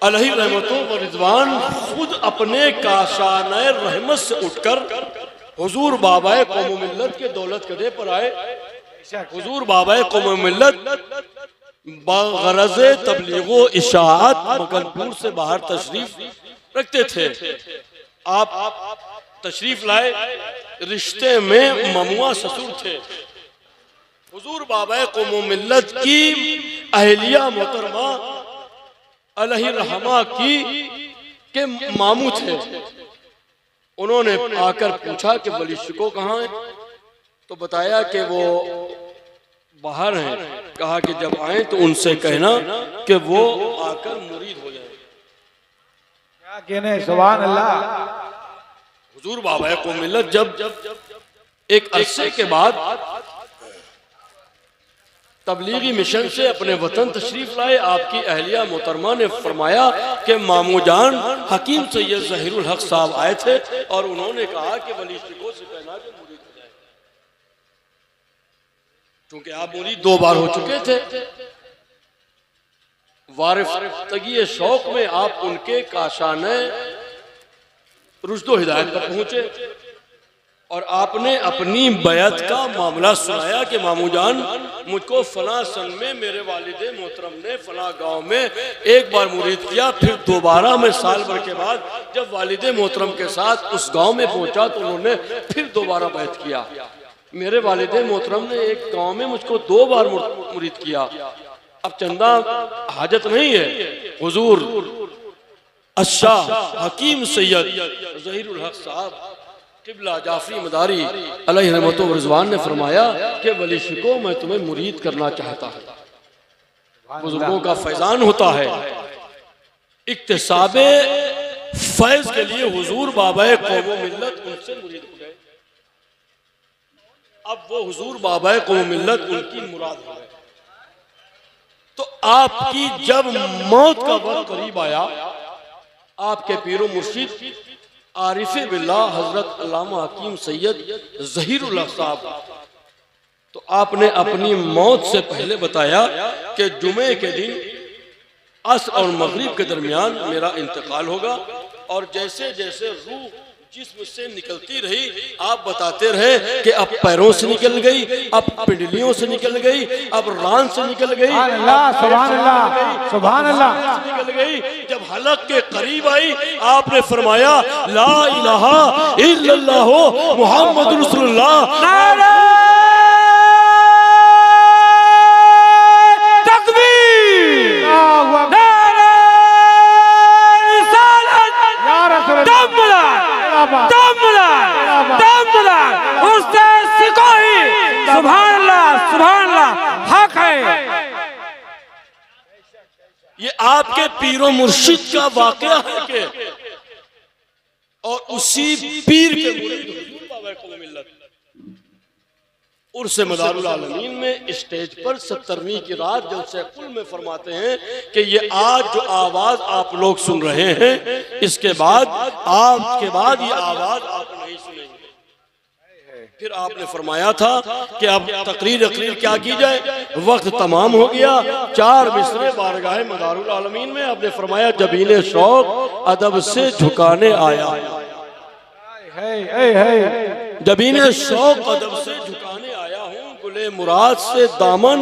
अलैहि रहमतुल्लाह व रिज़वान खुद अपने काशाने रहमत से उठकर हुजूर बाबा कौम मिल्लत के दौलत कदे पर आए। हुजूर बाबा कौम मिल्लत बगरज़ तबलीगो इशाअत मकनपुर से बाहर तशरीफ रखते थे। आप तशरीफ लाए, रिश्ते में ममुआ ससुर थे। हुजूर बाबा कौम मिल्लत की अहलिया मोहतरमा अलैहि रहमा की के मामू थे। उन्होंने आकर पूछा कि वली शिको कहाँ है, तो बताया कि वो बाहर हैं। कहा कि जब आए तो उनसे कहना कि वो आकर मुरीद हो जाए। क्या कहने सुभान अल्लाह। हुजूर बाबा कौम मिल्लत जब एक अरसे के बाद तबलीगी मिशन से अपने वतन तशरीफ लाए। आपकी अहलिया मोहतरमा ने फरमाया कि मामू जान हकीम सैयद ज़हीरुल हक साहब आए थे और उन्होंने कहा कि वली शिको से कहना कि मुरीद हो जाए, क्योंकि आप मुरीद 2 बार हो चुके थे। वारिफ्तगी शौक में आप उनके काशाने रुश्दो हिदायत पर पहुंचे और आपने अपनी बैत का मामला सुनाया कि मामू जान मुझको फला सन में मेरे वालिदे मोहतरम ने फला गांव में एक बार मुरीद किया, फिर दोबारा मैं साल भर के बाद जब वालिदे मोहतरम के साथ उस गांव में पहुंचा तो उन्होंने फिर दोबारा बैत किया। मेरे वालिदे मोहतरम ने एक गांव में मुझको 2 बार मुरीद किया। अब चंदा हाजत नहीं है। हुजूर अच्छा हकीम सैयद ज़हीरुल हक साहब किबला जाफरी मदारी अलैहि रहमतो व रिज़वान ने फरमाया कि वली शिको मैं तुम्हें मुरीद करना चाहता हूं। बुजुर्गों का फैजान होता है, इक्तिसाबे फैज के लिए हुजूर बाबाए कौम मिल्लत उनसे मुरीद हो गए। अब वो हुजूर बाबाए कौम मिल्लत उनकी मुराद हो गए। तो आपकी जब मौत का वक्त करीब आया, आपके पीरो मुर्शिद आरिफे बिल्लाह हजरत अल्लामा हकीम सैयद ज़हीरुल हक साहब, तो आपने अपनी मौत से पहले बताया कि जुमे के दिन अस्र और मगरिब के दरमियान मेरा इंतकाल होगा। और जैसे जैसे रूह जिस्म से निकलती रही आप बताते रहे कि अब पैरों से निकल गई, अब पिंडलियों से निकल गई, अब रान से निकल गई, सुभान अल्लाह, सुभान अल्लाह निकल गई। जब हलक के करीब आई आपने फरमाया ला इलाहा इल्लल्लाह मुहम्मद रसूलुल्लाह, ये आपके पीरो मुर्शिद का वाकया है कि और उसी पीर के मुरीद हुजूर बाबा कौम मिल्लत उर्स मदारुल आलमीन में स्टेज पर 70वीं की रात जलसे कुल में फरमाते हैं कि ये आज जो आवाज आप लोग सुन रहे हैं इसके बाद ये आवाज आप नहीं सुनेंगे। फिर आपने फरमाया था कि अब तकरीर क्या की जाए, वक्त तमाम हो गया। 4 मिसरे बारगाह मदारुल आलमीन में आपने फरमाया जबीने शौक अदब से झुकाने आया, जबीने शौक अदब से झुकाने आया हूँ, गुले मुराद से दामन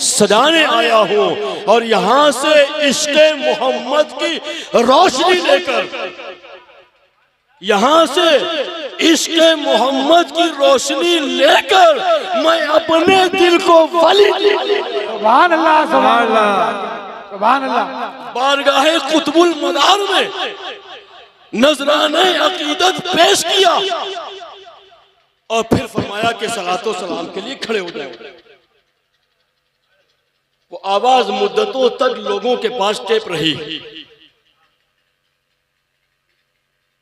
सजाने आया हूँ और यहाँ से इश्क़े मोहम्मद की रोशनी लेकर, यहाँ से इश्क़े मोहम्मद की रोशनी लेकर मैं अपने दिल को वली सुभान अल्लाह, सुभान अल्लाह, सुभान अल्लाह बारगाहे कुतुबुल मदार में नजराने अकीदत पेश किया और फिर फरमाया कि सलातो सलाम के लिए खड़े हो जाए। वो आवाज मुद्दतों तक लोगों के पास टेप रही।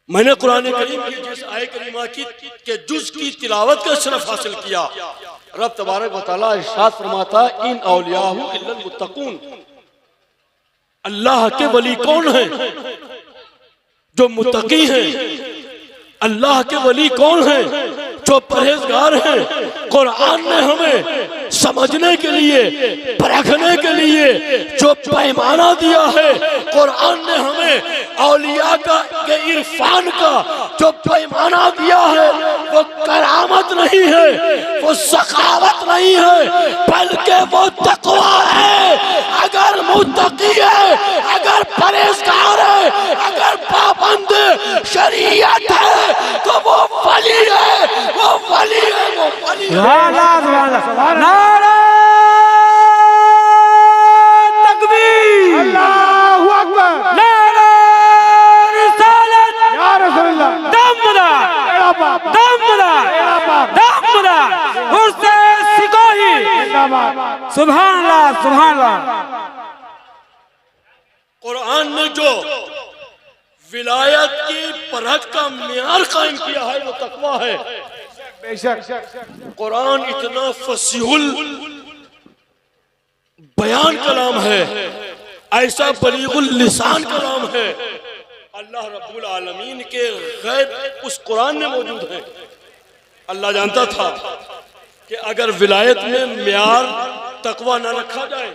मैंने कुरान करीम की जिस आय करीमा की के जुज की तिलावत का शरफ हासिल किया, रब तबारक व तआला इरशाद फरमाता इन औलियाहु इल्लल मुत्तकून, अल्लाह के वली कौन है? जो मुत्तकी हैं। अल्लाह के वली कौन है? जो परहेजगार हैं। कुरान ने हमें समझने के लिए, परखने के लिए जो पैमाना दिया है, कुरान ने हमें औलिया का के इरफान का जो पैमाना दिया है वो करामत नहीं है, वो सखावत नहीं है, बल्कि वो तकवा है। अगर मुत्तकी है, अगर परहेजगार है, अगर पाबंद शरीयत है तो वो वली है, वो वली है, वो वली है। नारा तकबीर, अल्लाहु अकबर, नारा रिसालत, या रसूलल्लाह, दमदा उर्से सिकोही, सुभान अल्लाह, सुभान अल्लाह। कुरान ने जो विलायत की परख का मियार कायम किया है वो तकवा है। बेशक कुरान इतना फसीहुल बयान कलाम है, ऐसा बलीगुल लिसान कलाम है। अल्लाह रब्बुल आलमीन के गैब उस कुरान में मौजूद है। अल्लाह जानता था कि अगर विलायत में म्यार तकवा न रखा जाए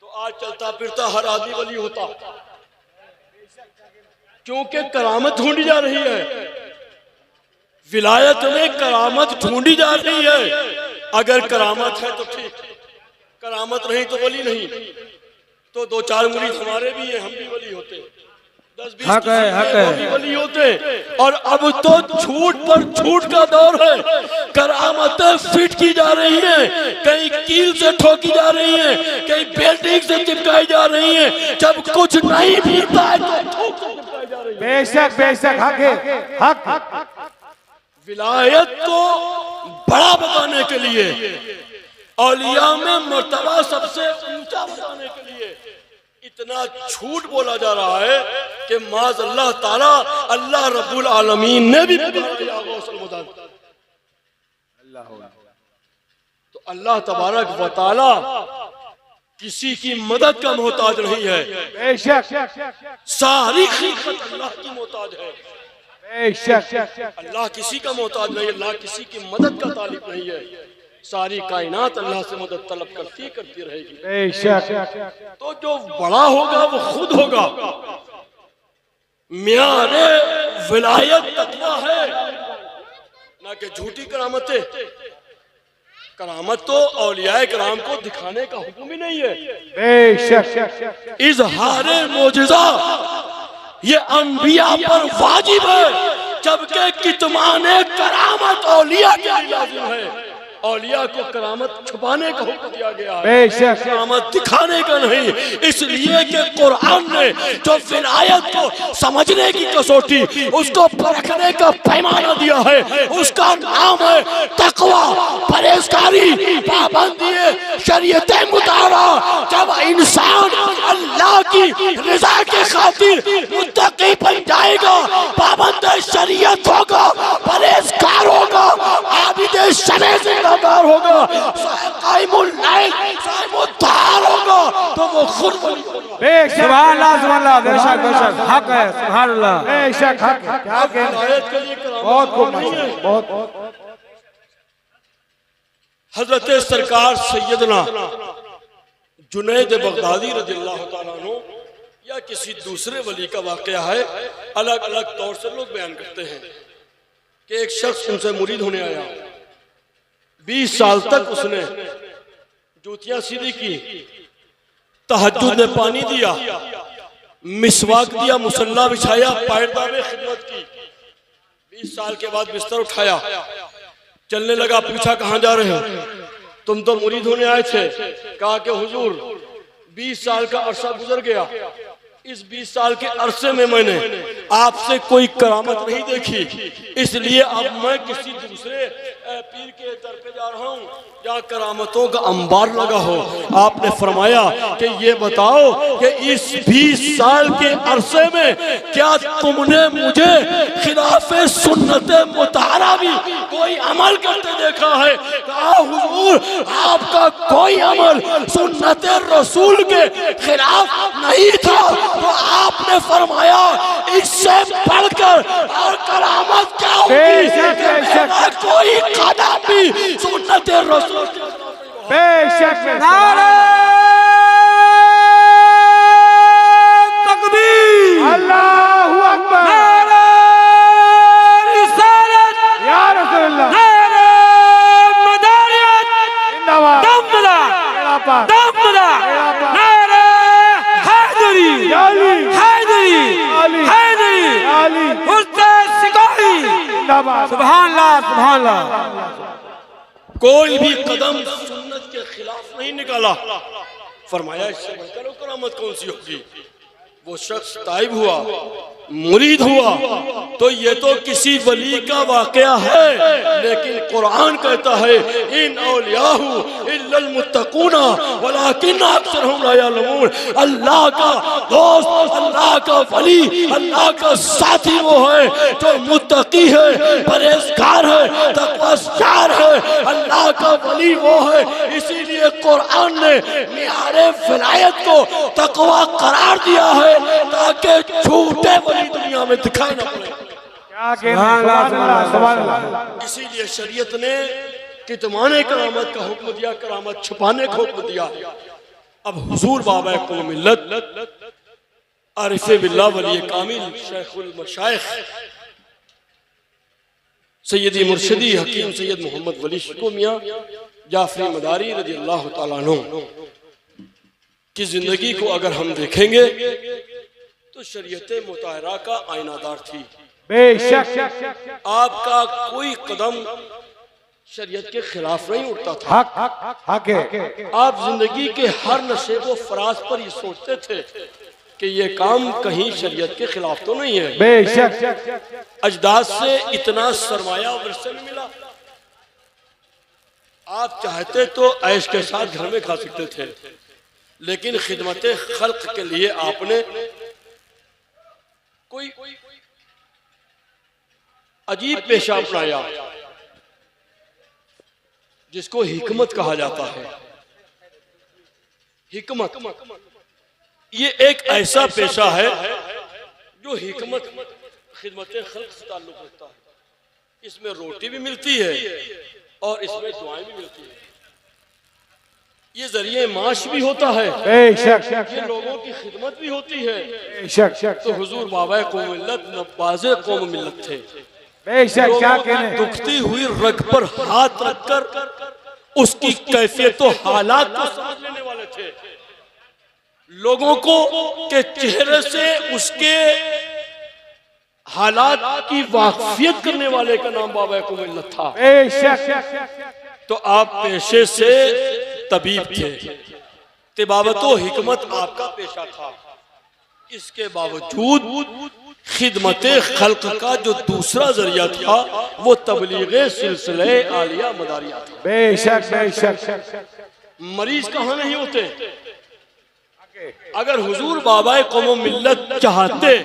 तो आज चलता फिरता हर आदमी वली होता, क्योंकि करामत ढूंढी जा रही है। विलायत में करामत ढूंढी जा रही है। अगर करामत है तो ठीक, करामत नहीं तो वली नहीं। तो 2-4 मुरीद हमारे भी हैं, हम भी वली होते, 10-20 भी वली होते। और अब तो छूट पर छूट का दौर है। करामतें फिट की जा रही हैं, कहीं कील से ठोकी जा रही हैं, कहीं बेल्टिंग से चिपकाई जा रही हैं। जब कुछ नहीं मिलता है तो ठोक से चिपकाई जा रही है। बेशक बेशक हक है, हक। विलायत को बड़ा बताने के लिए, औलिया में मर्तबा सबसे ऊंचा बताने के लिए इतना झूठ बोला जा रहा है कि माज़ अल्लाह ताला, अल्लाह रब्बुल आलमीन ने भी तो अल्लाह तबारक व तआला किसी की मदद का मोहताज नहीं है। बेशक सारी खिदमत अल्लाह की मोहताज है। बेशक अल्लाह किसी का मोहताज नहीं, अल्लाह किसी की मदद का तालिब नहीं है। सारी कायनात अल्लाह से मदद तलब करती रहेगी। बेशक तो जो बड़ा होगा वो खुद होगा। म्यारे विलायत तकवा है, ना कि झूठी करामतें। करामत तो औलियाए कराम को दिखाने का हुक्म ही नहीं है। बेशक इजहारे मोजिजा ये अंबिया पर वाजिब है, जबकि कितमाने करामत औलिया के लिए लाजिम है। औलिया को करामत छुपाने का हुक्म दिया गया है, बेशक करामत दिखाने का नहीं। इसलिए कि कुरान ने जो विलायत को समझने की कसौटी, उसको परखने का पैमाना दिया है, उसका नाम है तकवा, परहेजगारी, पाबंदी, शरीयत मुताबा। जब इंसान अल्लाह की रजा के खातिर मुत्तकी बन जाएगा, पाबंद शरीयत होगा, परहेजगार होगा, आबिद शमे जिम्मेदार होगा, कायमुल लैल, साहिबुल तार होगा, तो वो खुद बेशक सुभान अल्लाह, बेशक बेशक हक है, सुभान अल्लाह। बेशक हक है। क्या कहना, बहुत खूब, बहुत। हजरत सरकार सैयदना जुनैद बगदादी रज़ियल्लाहु ताला अन्हु या किसी दूसरे वली का वाकया है, अलग अलग तौर से लोग बयान करते हैं कि एक शख्स उनसे मुरीद होने आया। 20 साल तक उसने जूतियां सीधी की, तहज्जुद में पानी दिया, मिसवाक दिया, मुसल्ला बिछाया, पायरदा में खिदमत की। 20 साल के बाद बिस्तर उठाया, चलने लगा। पूछा कहाँ जा रहे हो? तुम तो मुरीद होने आए थे। कहा कि हुजूर 20 साल का अरसा गुजर गया, इस 20 साल के अरसे में मैंने आपसे कोई करामत नहीं देखी, इसलिए अब मैं किसी दूसरे पीर के दर पे जा रहा हूँ जहाँ करामतों का अंबार लगा हो। आपने फरमाया कि ये बताओ कि इस 20 साल के अरसे में क्या तुमने मुझे खिलाफ सुन्नत मुताहरा भी कोई अमल करते देखा है? कहा हुजूर आपका कोई अमल सुन्नत रसूल के खिलाफ नहीं था। तो आपने फरमाया इससे बढ़कर और करामत क्या होगी? कोई कदम भी सुन्नत रसूल बेशक नारे तकबीर, अल्लाहू अकबर, नारे रिसालत, या रसूलल्लाह, नारे मदारियत, जिंदाबाद, दमला जिंदाबाद, दमला, नारे हैदरी, हैदरी, हैदरी, उस्ताद सिकोही, जिंदाबाद। सुभान अल्लाह, सुभान अल्लाह। कोई भी कदम सुन्नत के खिलाफ नहीं निकाला। फरमाया इससे बढ़कर करामत कौन सी होगी? वो शख्स ताइब हुआ, मुरीद हुआ, तो ये तो किसी वली का वाकया है, लेकिन कुरान कहता है इन औलियाहु इल्लल मुत्तकूना वलाकिन अक्सरहुम ला यअलमून। अल्लाह का दोस्त, अल्लाह का वली, अल्लाह का साथी वो है जो मुत्तकी है, परहेजगार है, तकवादार है, अल्लाह का वली वो है, इसीलिए कुरान ने मियारे विलायत को तकवा करार दिया है ताकि झूठे वली दुनिया में दिखाई ना पड़े। क्या कहना, सुभान अल्लाह। इसीलिए शरीयत ने कितमाने करामत का हुक्म दिया, करामत छुपाने का हुक्म दिया। अब हुजूर बाबा को मिल्लत आरिफ़े बिल्लाह वली कामिल शेखुल मशाइख सैयदी मुर्शिदी हकीम सैयद मोहम्मद वली शिको मियां जाफरी मदारी रज़ी अल्लाह तआला अन्हु की जिंदगी को अगर हम देखेंगे तो शरीयत मुताहरा का आईनादार थी। बेशक आपका कोई कदम शरीयत के खिलाफ नहीं उठता था। हक है। आप जिंदगी के हर नशे को फराज पर ये सोचते थे कि ये काम कहीं शरीयत के खिलाफ तो नहीं है। बेशक अजदाद से इतना सरमाया विरसे में मिला, आप चाहते तो ऐश के साथ घर में खा सकते थे, लेकिन खिदमत खल्क के लिए आपने कोई अजीब पेशा अपनाया जिसको हिकमत कहा जाता है। हिकमत ये एक ऐसा पेशा है जो हिकमत खिदमत खल्क से ताल्लुक रखता है। इसमें रोटी भी मिलती है और इसमें दुआएं भी मिलती है। ये जरिए माश भी होता है, बेशक ये लोगों की खिदमत भी होती है। बेशक तो हुजूर बाबा कौम मिल्लत नवाज़े कौम मिल्लत थे। बेशक क्या कहने, दुखती हुई रग पर हाथ रखकर उसकी कैफियत तो हालात को समझ लेने वाले थे। लोगों को के चेहरे से उसके हालात की वाकफियत करने वाले का नाम बाबा को मिल्लत था। बेशक तो आप पेशे से तबीब थे, तिबावत व हिकमत आपका पेशा था। इसके बावजूद खिदमत खल्क का जो दूसरा जरिया था वो तबलीगे सिलसिले आलिया मदारिया था। बेशक बेशक मरीज कहाँ नहीं होते। अगर हुजूर बाबा कौम मिल्लत चाहते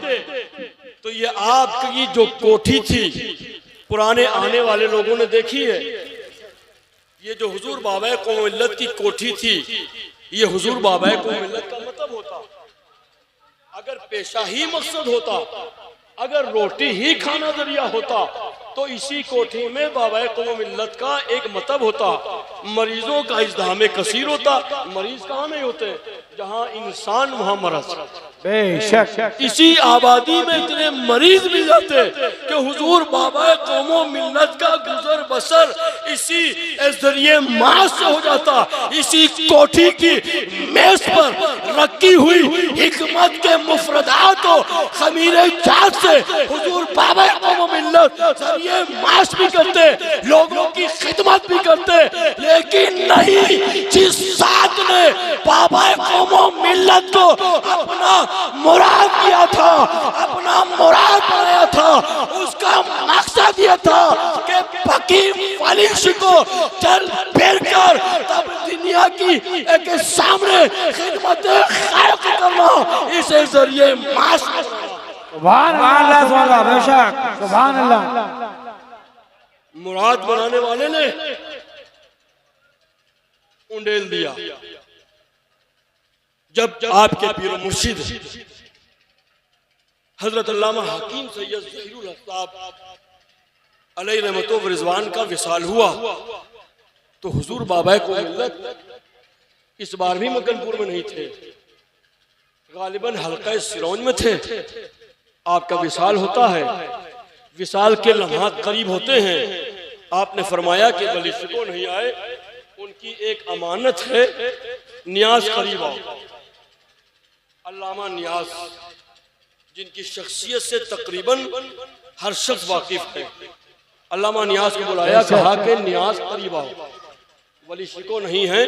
तो ये आपकी जो कोठी थी पुराने आने वाले लोगों ने देखी है, ये जो हुजूर बाबा कौम मिल्लत की कोठी थी ये हुजूर बाबा कौम मिल्लत का मतलब होता। अगर पेशा ही मकसद होता, अगर रोटी ही खाना जरिया होता तो इसी कोठी में बाबा कौम मिल्लत का एक मतलब होता। मरीजों का इज़्दिहाम कसीर होता। मरीज कहाँ नहीं होते, जहाँ इंसान वहाँ मरज। बेशक इसी आबादी में इतने मरीज मिल जाते कि हुजूर बाबा कौम मिल्लत का गुजर बसर इसी जरिए मास से हो जाता। इसी कोठी की मेज पर रखी हुई हिकमत के मुफरदात को खमीरे जात से हुजूर बाबा कौम मिल्लत जरिए मास भी करते, लोगों की खिदमत भी करते। लेकिन नहीं, जिस साथ ने बाबा कौम मिल्लत को अपना मुराद किया था, अपना मुराद बनाया था, उसका मकसद यह था कि फकीर वली को चल फिर कर तब दुनिया की एक सामने खिदमत खल्क करना, इसे जरिए मास। सुभान अल्लाह बेशक सुभान अल्लाह। मुराद बनाने वाले ने उंडेल दिया। जब आपके पीर मुर्शिद हजरत अल्लामा हकीम सैयद ज़हीरुल हक साहब अलैहि रहमत व रिज़वान का विसाल हुआ तो हुजूर बाबा को मिल्लत इस बार भी मकनपुर में नहीं थे, गालिबन हल्का सिरौंज में थे। आपका विसाल होता है, विसाल के लम्हात करीब होते हैं। आपने फरमाया कि वली शिको नहीं आए, उनकी एक अमानत है, नियाज करीब आओ। अल्लामा नियाज जिनकी शख्सियत से तकरीबन हर शख्स वाकिफ है, अल्लामा नियाज को बुलाया, कहा कि नियाज करीब आओ, वली शिको नहीं है,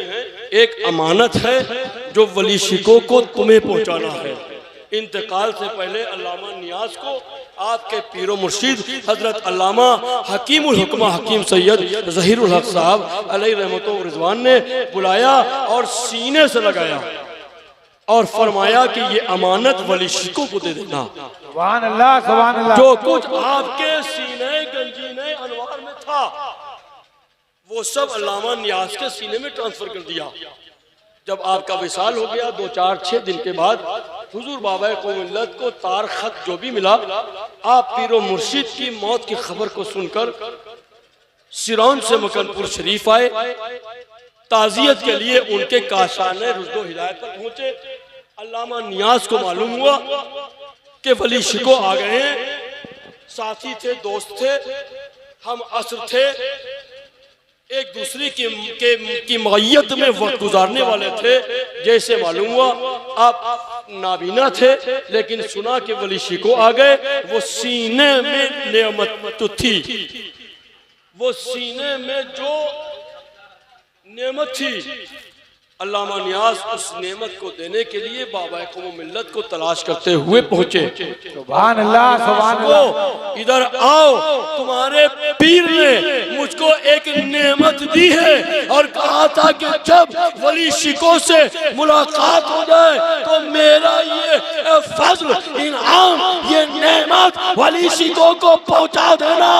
एक अमानत है जो वली शिको को तुम्हें पहुंचाना है। इंतकाल से पहले अल्लामा नियाज को आपके पीरो मुर्शिद हजरत अल्लामा हकीमुल हुक्मा हकीम सैयद ज़हीरुल हक साहब अलैहि रहमत व रिज़वान ने बुलाया और सीने से लगाया और फरमाया कि ये अमानत वली शिको को दे देना। सुभान अल्लाह सुभान अल्लाह। जो कुछ आपके सीने गंजीने अनवार में था वो सब अल्लामा नियाज के सीने में ट्रांसफर कर दिया। जब आपका विसाल हो गया 2-4-6 दिन के बाद हुजूर बाबा कौम मिल्लत को तार खत जो भी मिला, आप पीरो मुर्शिद की मौत की खबर को सुनकर सिरौन से मकनपुर शरीफ आए। ताजियत के लिए उनके काशाने रुजदो हिदायत पर पहुंचे। अल्लामा नियाज को मालूम हुआ कि वली शिको आ गए हैं। साथी थे, दोस्त थे, हम असर थे, एक दूसरे की मय्यत में वक्त गुजारने वाले थे। जैसे मालूम हुआ आप नाबीना थे, लेकिन सुना कि वली शिको आ गए। वो सीने में नेमत तो थी, वो सीने में जो नेमत थी, अल्लामा नियाज उस नेमत को देने के लिए बाबा कौम मिल्लत को तलाश करते हुए पहुंचे। सुभान अल्लाह, सुभान अल्लाह। इधर आओ, तुम्हारे पीर ने मुझको एक नेमत दी है और कहा था कि जब वली शिको से मुलाकात हो जाए तो मेरा ये फजल, इनाम, ये नेमत वली शिको को पहुंचा देना।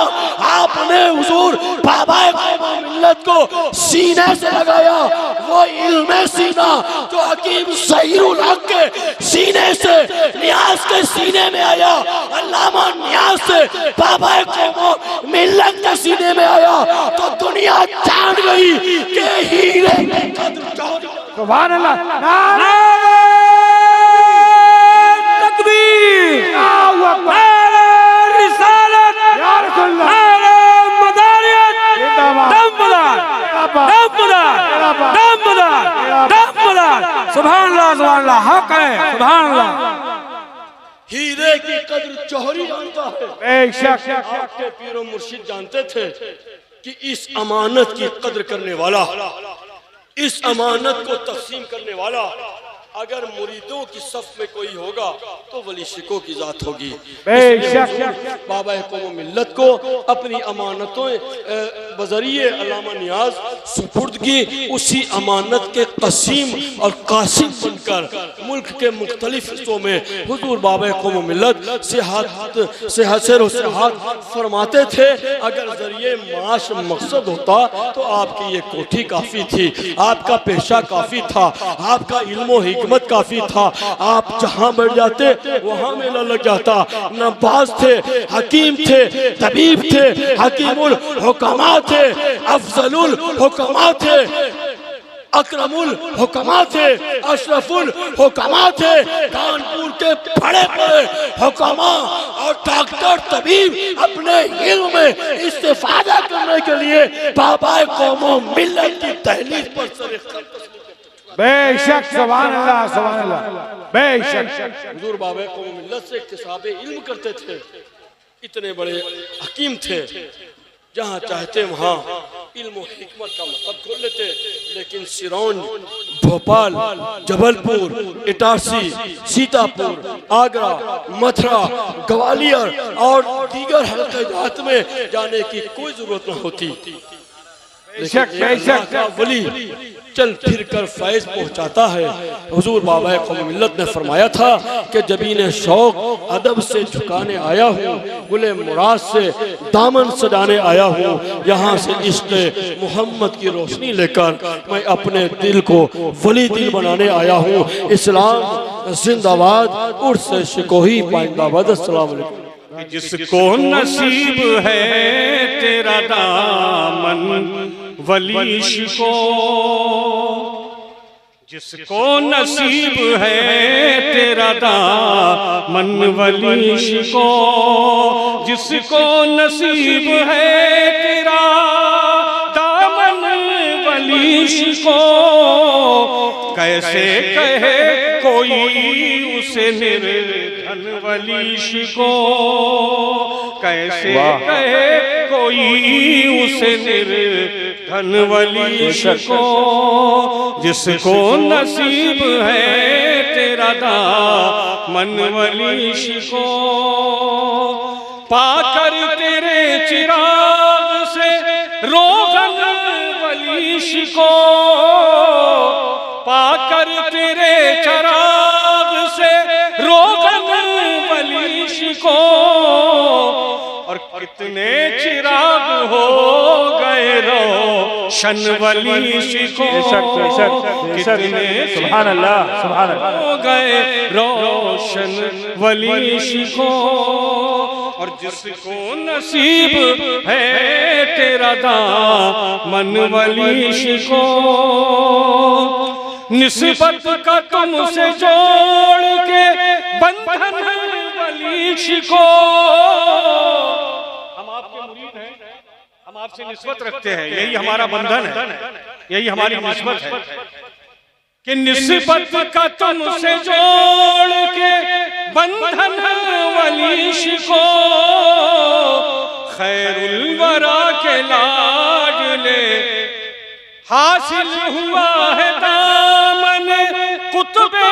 आपने हुजूर बाबा कौम मिल्लत को सीने से लगाया। वो इल्म सीना जो हकीम सहीरुल हक के सीने से नियाज के सीने में आया, अल्लामा नियाज से बाबा कौम मिल्लत के सीने में आया, तो दुनिया जान गई कि हीरे की कद्र। सुभान अल्लाह, नारे तकबीर, अल्लाहु अकबर, नारे रिसालत, या रसूलल्लाह, नारे मदारियत, जिंदाबाद, दमदार, दमदार, दमदार, दमदार। सुभान अल्लाह, सुभान अल्लाह, हक है, सुभान अल्लाह। हीरे की कद्र जौहरी जानता है। बेशक आपके पीरो मुर्शिद जानते थे कि इस अमानत की कद्र करने वाला, इस अमानत को तकसीम करने वाला अगर मुरीदों की सफ में कोई होगा तो वली शिको की जात होगी। बेशक बाबा कौम मिल्लत को अपनी अमानतों बजरिए अल्लामा नियाज सुपुर्द की। उसी अमानत के कसीम और कासिम बनकर मुल्क के मुख्तलिफ हिस्सों में हुजूर बाबा कौम मिल्लत सेहत फरमाते थे। अगर जरिए माश मकसद होता तो आपकी ये कोठी काफी थी, आपका पेशा काफी था, आपका इल्मो हिकमत काफी था। आप जहां बैठ जाते वहां मेला लग जाता। नवाज थे, हकीम थे, तबीब थे, हकीमुल हुकमा थे, अफजलुल हुकमा थे, अकरमुल हुकमा थे, अशरफुल हुकमा थे। कानपुर के बड़े बड़े हुकमा और डॉक्टर तबीब अपने इल्म में इस्तेफादा करने के लिए बाबा कौम मिल्लत की तहलील पर सर बेशक, सुभान अल्लाह, सुभान अल्लाह, बेशक। हुजूर बाबा कौम मिल्लत से इक्तिसाबे इल्म करते थे। इतने बड़े हकीम थे, जहाँ चाहते वहाँ इल्म और हिकमत का मतलब खोल लेते। लेकिन सिरौन, भोपाल, जबलपुर, इटारसी, सीतापुर, आगरा, मथुरा, ग्वालियर और दीगर हल्के जात में जाने की कोई जरूरत न होती। बेशक, बेशक। वली चल फिर कर फैज पहुंचाता है। हुजूर बाबा कौम मिल्लत ने फरमाया था कि जबीने शौक अदब से झुकाने आया हूँ, गुले मुराद से दामन सजाने आया हूँ। यहाँ से इश्क़ मोहम्मद की रोशनी लेकर मैं अपने दिल को वली दिल बनाने आया हूँ। इस्लाम जिंदाबाद, उर्स शिकोही पाइंदाबाद। अस्सलाम वालेकुम। जिसको नसीब है तेरा दामन वली शिको, जिसको नसीब है तेरा दामन वली शिको, जिसको नसीब है तेरा दामन वली शिको, कैसे कहे कोई उसे निर्धन वली शिको, कैसे कहे कोई उसे निर्धन वली शिको, जिसको नसीब है तेरा दामन वली शिको, पाकर तेरे चिराग से रोगन वली शिको, पाकर तेरे चिराग से रोगन वली शिको, और कितने चिराग हो गए रो रोशन वली शिको कितने सुभान अल्लाह सुभान अल्लाह हो गए रोशन वली शिको। और जिसको नसीब है तेरा दामन वली शिको, निस्बत का तुमसे जोड़ के बंधन वली शिको। हम आपके मुरीद हैं, हम आपसे निस्बत रखते हैं, यही हमारा बंधन है, यही हमारी निस्बत है कि निस्बत का तुमसे जोड़ के बंधन वली शिको। खैरुल वरा के लाडले हासिल हुआ है दामन कुतुबे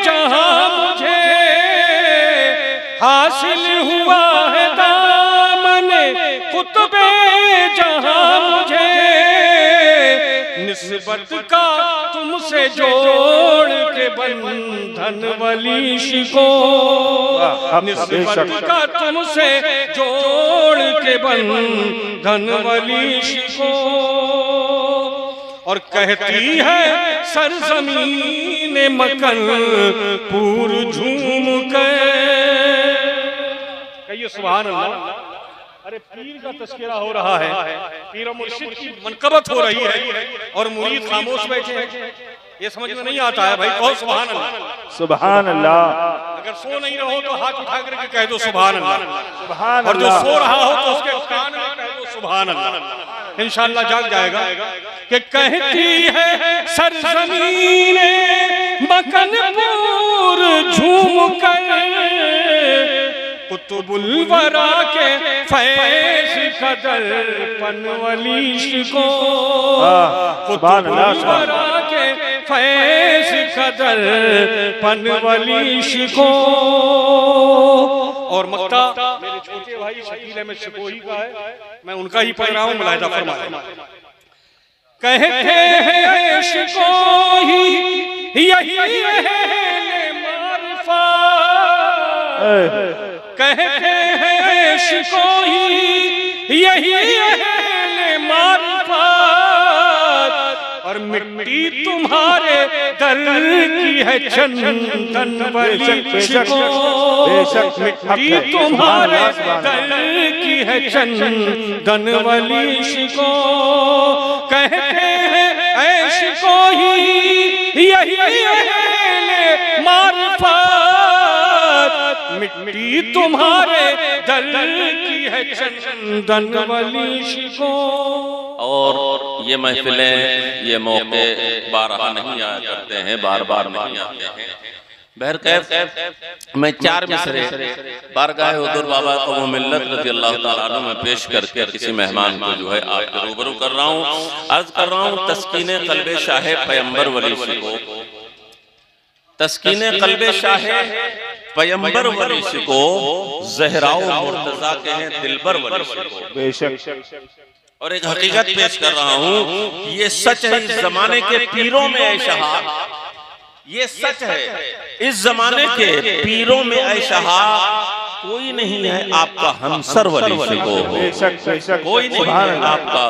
जहां मुझे, हासिल हुआ है दामन कुतुबे जहां मुझे। निस्बत का तुमसे जोड़ के बंधन वली शिको, निस्बत का तुमसे जोड़ के बंधन वली शिको। और कहती है सरजमीन मकन पूर झूम कर, कहिए सुभान अल्लाह। अरे पीर का तस्करा हो रहा है, पीर और मुर्शिद की मनकबत हो रही है और मुरीद खामोश बैठे हैं। ये समझ में नहीं आता है भाई, कहो सुभान अल्लाह सुभान अल्लाह। अगर सो नहीं रहो तो हाथ उठा करके कह दो सुभान अल्लाह, सुभान और जो अल्लाह। सो रहा हो तो उसके कान में कह दो सुभान अल्लाह, इंशाअल्लाह जाग जाएगा। कि कहती है सरजमीन मकनपुर झूम कर कुतुबुल वरा के फैज़ कदर पनवली शिको, कुतुबुल वरा के फैज़ कदर पनवली शिको। और मक्ता मेरे छोटे भाई शकील अहमद शिकोही का है, मैं उनका ही पढ़ रहा हूँ, मुलाहिजा फरमाएं। कहते हैं शिकोही यही है मारिफत, कहते हैं शिकोही यही है मारिफत। और मिट्टी तुम्हारे दर की है चंदन वली शिको, मिट्टी तुम्हारे दर की है चंदन वली शिको। कहते हैं ऐ शिकोही यही है मारिफत, मिट्टी तुम्हारे दर की है चंदन वली शिको। और ये महफिलें, ये मौके बारहा नहीं आया करते हैं, बार बार नहीं आते हैं। बहरकैफ मैं 4 मिसरे बारगाह हुजूर बाबा क़ौम मिल्लत रज़ी अल्लाह तआला अन्हु में पेश करके किसी मेहमान को जो है आपके रूबरू कर रहा हूँ। अर्ज कर रहा हूँ तस्कीने क़ल्बे शाहे पैगंबर वली शिको, तस्कीने क़ल्बे शाहे पैगंबर वली शिको, ज़हराओ मुर्तज़ा के हैं दिलबर वली शिको। बेशक। और एक हकीकत पेश कर रहा हूँ, ये सच है इस जमाने के पीरों में ऐशहा, ये सच है इस जमाने के पीरों में ऐशहा कोई नहीं है आपका हमसर वली शिको, कोई नहीं है आपका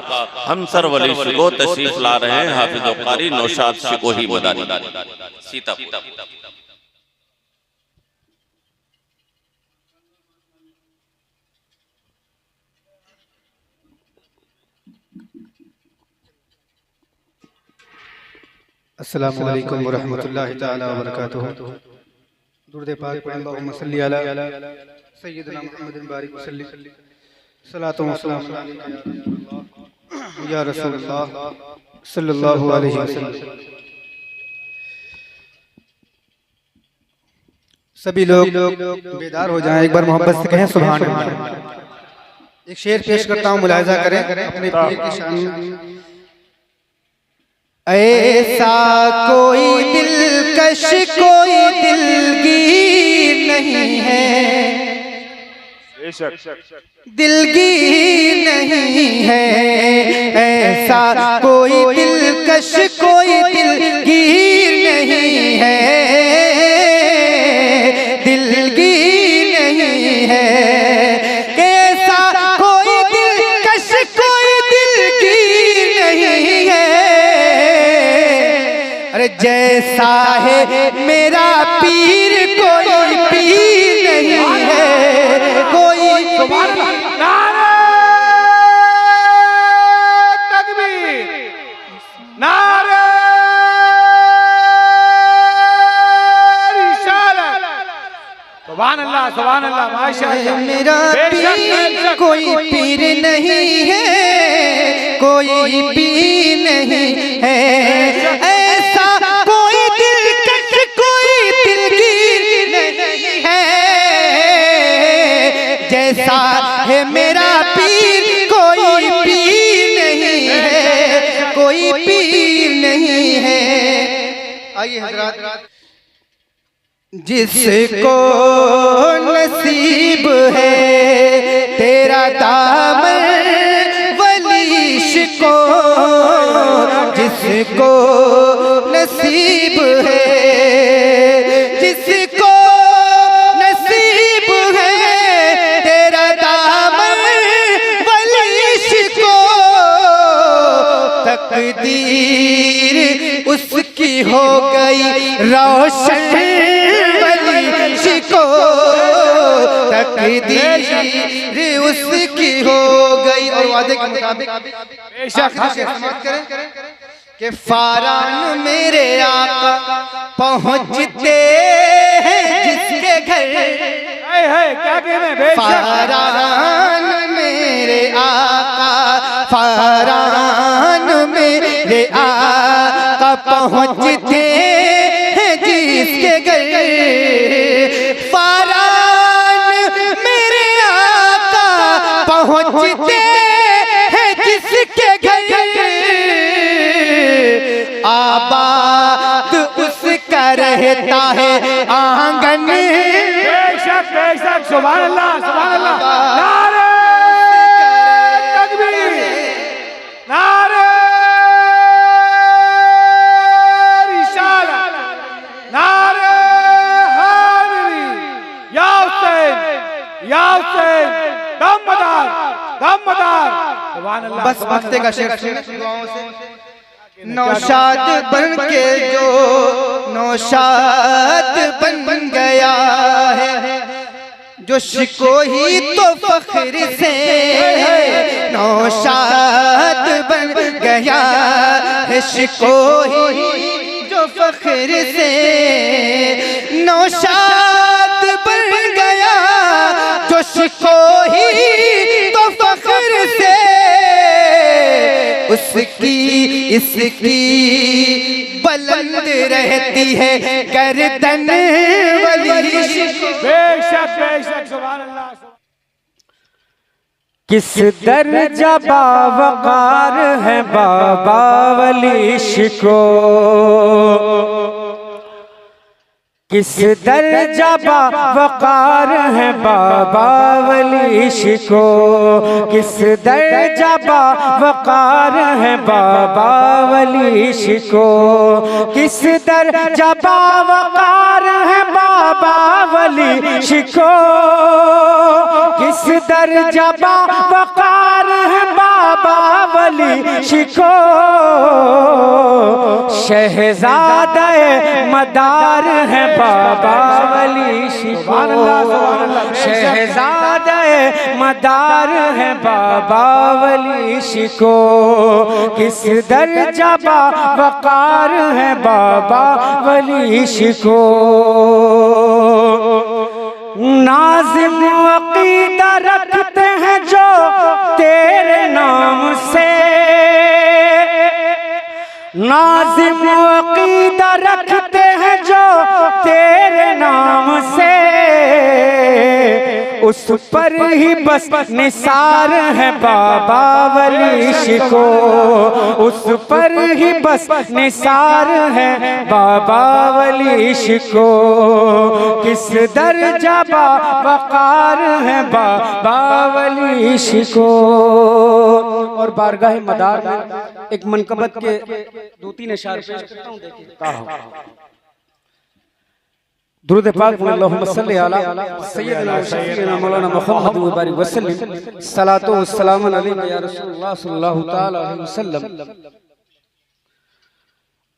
हमसर वली शिको। तशरीफ ला रहे हैं हाफिज़ कारी नौशाद शिकोही मदानी सीतापुर। अस्सलामु अलैकुम व रहमतुल्लाहि तआला व बरकातुहू। दुरूद पाक पढ़ें, अल्लाहुम्मा सल्लि अला सय्यिदिना मुहम्मदिन बारिक व सल्लिम, सलातो व सलाम या रसूलल्लाह सल्लल्लाहु अलैहि वसल्लम। सभी लोग बेदार हो जाएं, एक बार मोहब्बत से कहें सुभान अल्लाह। एक शेर पेश करता हूँ, मुलाहिजा करें अपने पीर की शान। ऐसा कोई दिलकश कोई दिलगीर नहीं है, दिलगीर नहीं है। ऐसा कोई दिलकश कोई दिलगीर नहीं है, दिलगीर नहीं है। ऐसा कोई दिलकश कोई दिलगीर नहीं जैसा है मेरा पीर कोई पीर नहीं है, कोई नारे तकबीर, नारे रिसालत। सुभान अल्लाह, सुभान अल्लाह, माशाअल्लाह। मेरा पीर कोई पीर नहीं है, कोई पीर नहीं है, ऐसा कोई दिलकश कोई दिलगीर नहीं है, जैसा है मेरा पीर कोई पीर नहीं है, कोई पीर नहीं है। आइए हजरात, जिसको नसीब है तेरा दामन वलीश को, जिसको नसीब है, जिसको नसीब है तेरा दामन वलीश को, तकदीर उसकी हो गई रोशन को, तकदीर उसकी हो गई। और वादे के मुताबिक कि फारान मेरे आका पहुंचते हैं जिसके घर, क्या कहने, फारान मेरे आका, फारान मेरे आका पहुंचते हैं जिसके घर, फारान मेरे आका पहुंचते हैं जिसके घर, आबाद उसका रहता है आंगन। बेशक बेशक, सुभान अल्लाह, सुभान अल्लाह। नारे तकबीर, नारे रिसालत, नारे हैदरी, या हुसैन, या हुसैन, दमदार, दमदार। सुभान अल्लाह। बस वक्ते का शेर दुआओं से। नौशाद बन के जो नौशाद बन गया है, जो शिको ही तो फख्र से नौशाद बन गया है, शिको ही जो फख्र से नौशाद बन गया, जो शिको ही तो फख्र से, उसकी इसकी बुलंद रहती है गर्दन वली। बेशक बेशक, सुभान अल्लाह। किस दर्जा बावकार है बाबा वली शिको, किस दर्जा बावकार है बाबा वली शिको, किस दर्जा बावकार है बाबा वली शिको, किस दर्जा बावकार है बाबा वली शिको, किस दर्जा बावकार है बाबा वली शिको, शहजादा मदार है बाबा वली शिको, शहजादा मदार है बाबा वली शिको, किस दर्जा बावकार है बाबा वली शिको। नाज़िम अक़ीदा रखते हैं जो तेरे नाम से, नाज़िम अक़ीदा रखते हैं जो तेरे नाम से, उस पर ही बस निसार है बाबा वली शिको, उस पर ही बस निसार है बाबा वली शिको, किस दर्जा बावकार है बाबा वली शिको। और बारगाह मदार में एक मनकबत के 2-3 इशारे पेश करता हूं, देखिए। दुरूद पाक में अल्लाहुम्मा सल्ली अला सय्यिदना व शफीना मौलाना मुहम्मद व बारिक वसल्लम, सलातो व सलाम अलैका या रसूलुल्लाह सल्लल्लाहु तआला अलैहि वसल्लम।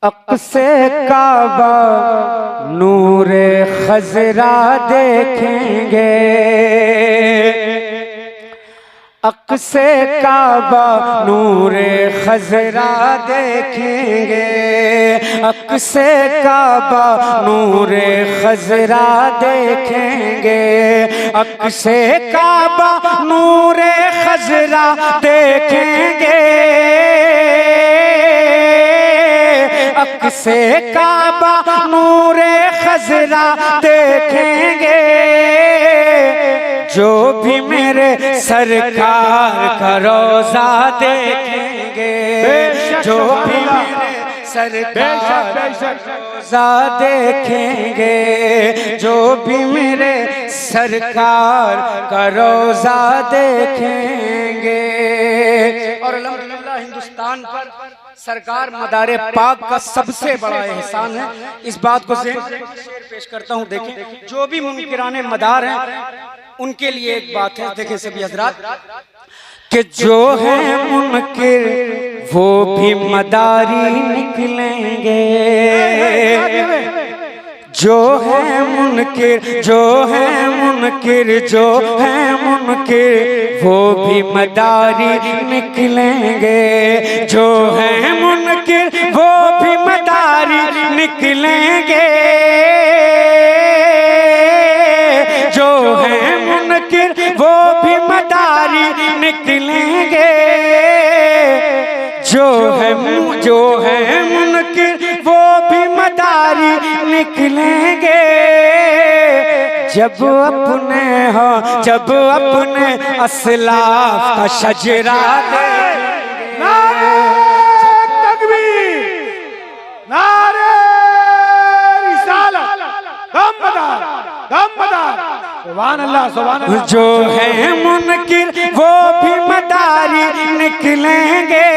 अक्से काबा नूरे खजरा देखेंगे, अक्से काबा नूरे खजरा देखेंगे, अक्से काबा नूरे खजरा देखेंगे, अक्से काबा नूरे खजरा देखेंगे, अक्से काबा नूरे खजरा देखेंगे। जो भी मेरे सरकार का रोजा देखेंगे, जो भी मेरे सरकार का रोजा देखेंगे, जो भी मेरे सरकार का रोजा देखेंगे। और अल्हम्दुलिल्लाह हिंदुस्तान पर सरकार मदारे पाक का सबसे बड़ा एहसान है। इस बात को शेर पेश करता हूँ। देखें, जो भी मुनकिराने मदार हैं उनके लिए एक बात है। देखें सभी हजरात कि जो है मुनकिर वो भी मदारी निकलेंगे, जो है मुनकिर, जो है मुनकिर, जो है मुनकिर वो भी मदारी निकलेंगे, जो है मुनकिर वो भी मदारी निकलेंगे, जो है मुनकिर वो भी मदारी निकलेंगे, जो है मुनकिर वो भी मदारी निकलेंगे। जब अपने हाँ, जब अपने अस्लाफ का शजरा देखेंगे। नारे तकबीर, नारे रिसालत, दमदार, दमदार, सुभान अल्लाह, सुभान अल्लाह। जो है मुनकिर वो भी मदारी निकलेंगे,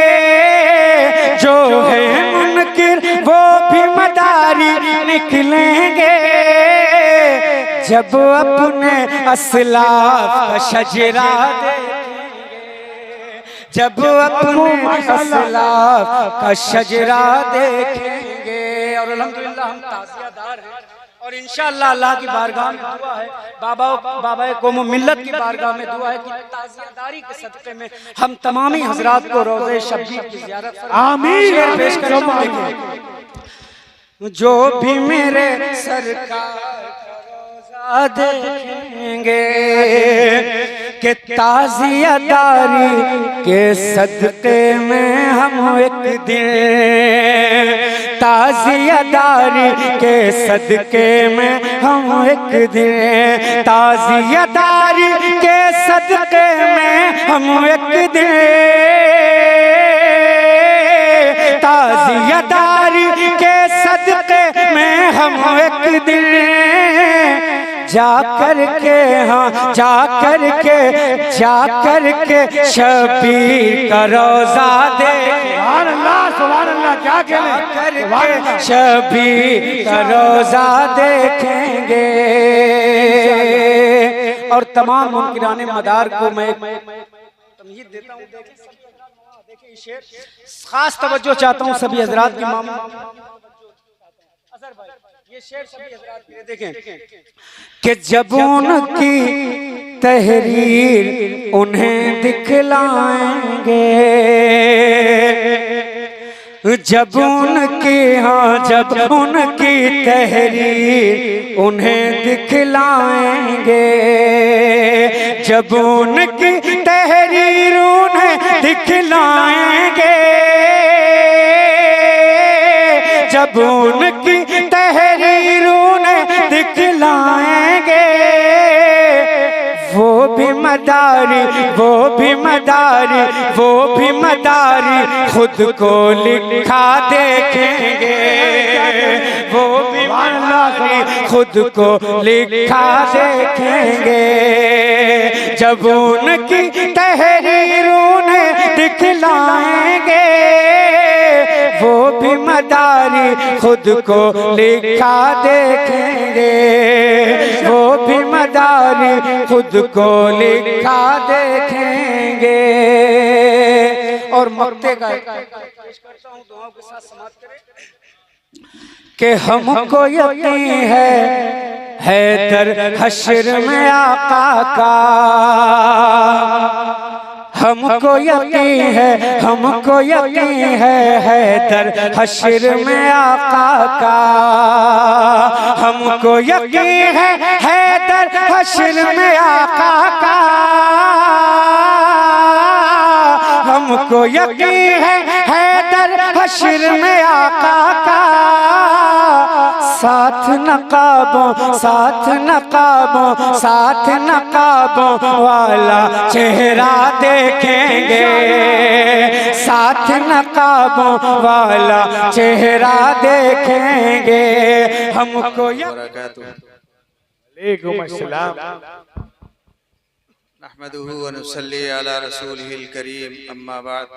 जो है मुनकिर वो भी मदारी निकलेंगे। जब अपने अस्लाफ का शजरा देखेंगे, जब अपने अस्लाफ का शजरा देखेंगे। और अल्हम्दुलिल्लाह हम ताज़ियादार हैं और इंशाअल्लाह अल्लाह की बारगाह में दुआ है, बाबा कौम मिल्लत की बारगाह में दुआ है कि ताज़ियादारी के सदक़े में हम तमामी हजरात को रोज़े शब्बीर की ज़ियारत फरमाएं। आमीन। पेश करें, जो भी मेरे सरकार देखेंगे कि ताज़ियादारी के सदक़े में हम एक दिन, ताज़ियादारी के सदक़े में हम एक दिन, ताज़ियादारी के सदक़े में हम एक दिन, ताज़ियादारी के सदक़े में हम एक दिन जा करके, हाँ जा करके शबीर का रोजा देखेंगे। सुभान अल्लाह, सुभान अल्लाह, क्या कहने, करके शबीर का रोजा देखेंगे। और तमाम मुनकिराने मदार को मैं तमहीद देता हूँ। देखिए शेर खास तवज्जो चाहता हूँ सभी हजरात की मामला। ये शेर सभी हजरात के लिए देखें कि जब उनकी तहरीर उन्हें दिखलाएंगे, जब उनकी, हाँ जब उनकी तहरीर उन्हें दिखलाएंगे, जब उनकी तहरीर उन्हें दिखलाएंगे, जब उनकी तहरीर उन्हें दिखलाएंगे, वो भी मदारी, वो भी मदारी, वो भी मदारी खुद को लिखा देखेंगे, वो भी मदारी खुद को लिखा देखेंगे। जब उनकी तहरीर उन्हें दिखलाएंगे, वो भी मदारी खुद को लिखा देखेंगे, वो भी मदारी खुद को लिखा देखेंगे। और मक्ते का पेश करता हूँ, दुआओं के साथ समाप्त करें। कि हमको यकीन है दर हश्र में आका का, हमको यकीन है दर हश्र में आका का, हमको यकीन है दर हश्र में आका का, हमको यकीन है दर हश्र में आका का। साथ नकाबों वाला चेहरा देखेंगे, साथ नकाबों वाला चेहरा देखेंगे, हमको वालेकुम अस्सलाम। नहमदुहु व नुसल्ली अला रसूलिहिल करीम, अम्मा बाद।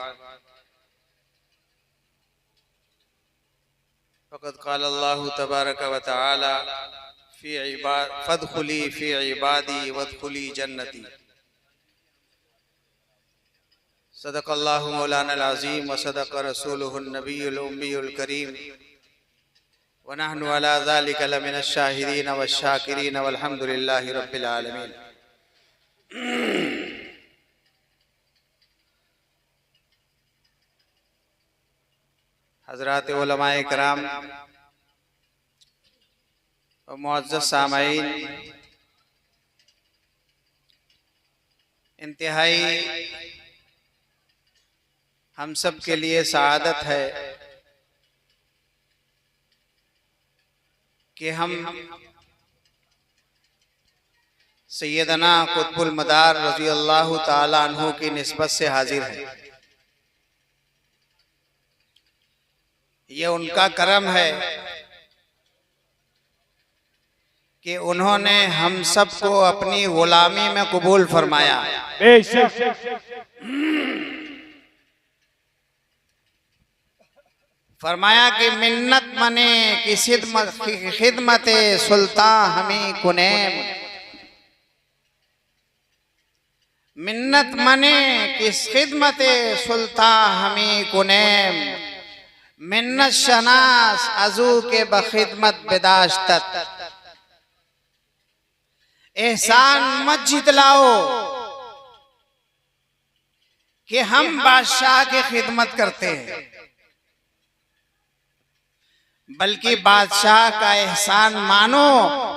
फ़क़द क़ाल अल्लाहु तबारक व तआला फ़दख़ुली फ़ी इबादी वदख़ुली जन्नती। सदक़ल्लाहु मौलाना अज़ीम व सदक़ रसूलुहुन नबियुल उम्मियुल करीम व नहनु अला ज़ालिका लमिनश शाहिदीन वश शाकिरीन वल्हम्दुलिल्लाहि रब्बिल आलमीन। हज़रात उलमाए किराम और मुअज़्ज़ज़ सामाईन, इंतहाई हम सब के लिए सआदत है कि हम सैयदना कुतुबुल मदार रज़ी अल्लाह ताला अन्हु की निस्बत से हाजिर हैं। ये उनका करम है कि उन्होंने हम सबको अपनी गुलामी में कबूल फरमाया। फरमाया कि मिन्नत मने की खिदमत सुल्तान हमी कुनैम, मिन्नत मने की खिदमत सुल्तान हमी कुनैम, मिन्नत शनास अजू के बखिदमत बेदाश्तत, एहसान मत जितलाओ कि हम बादशाह की खिदमत करते हैं, बल्कि बादशाह का एहसान मानो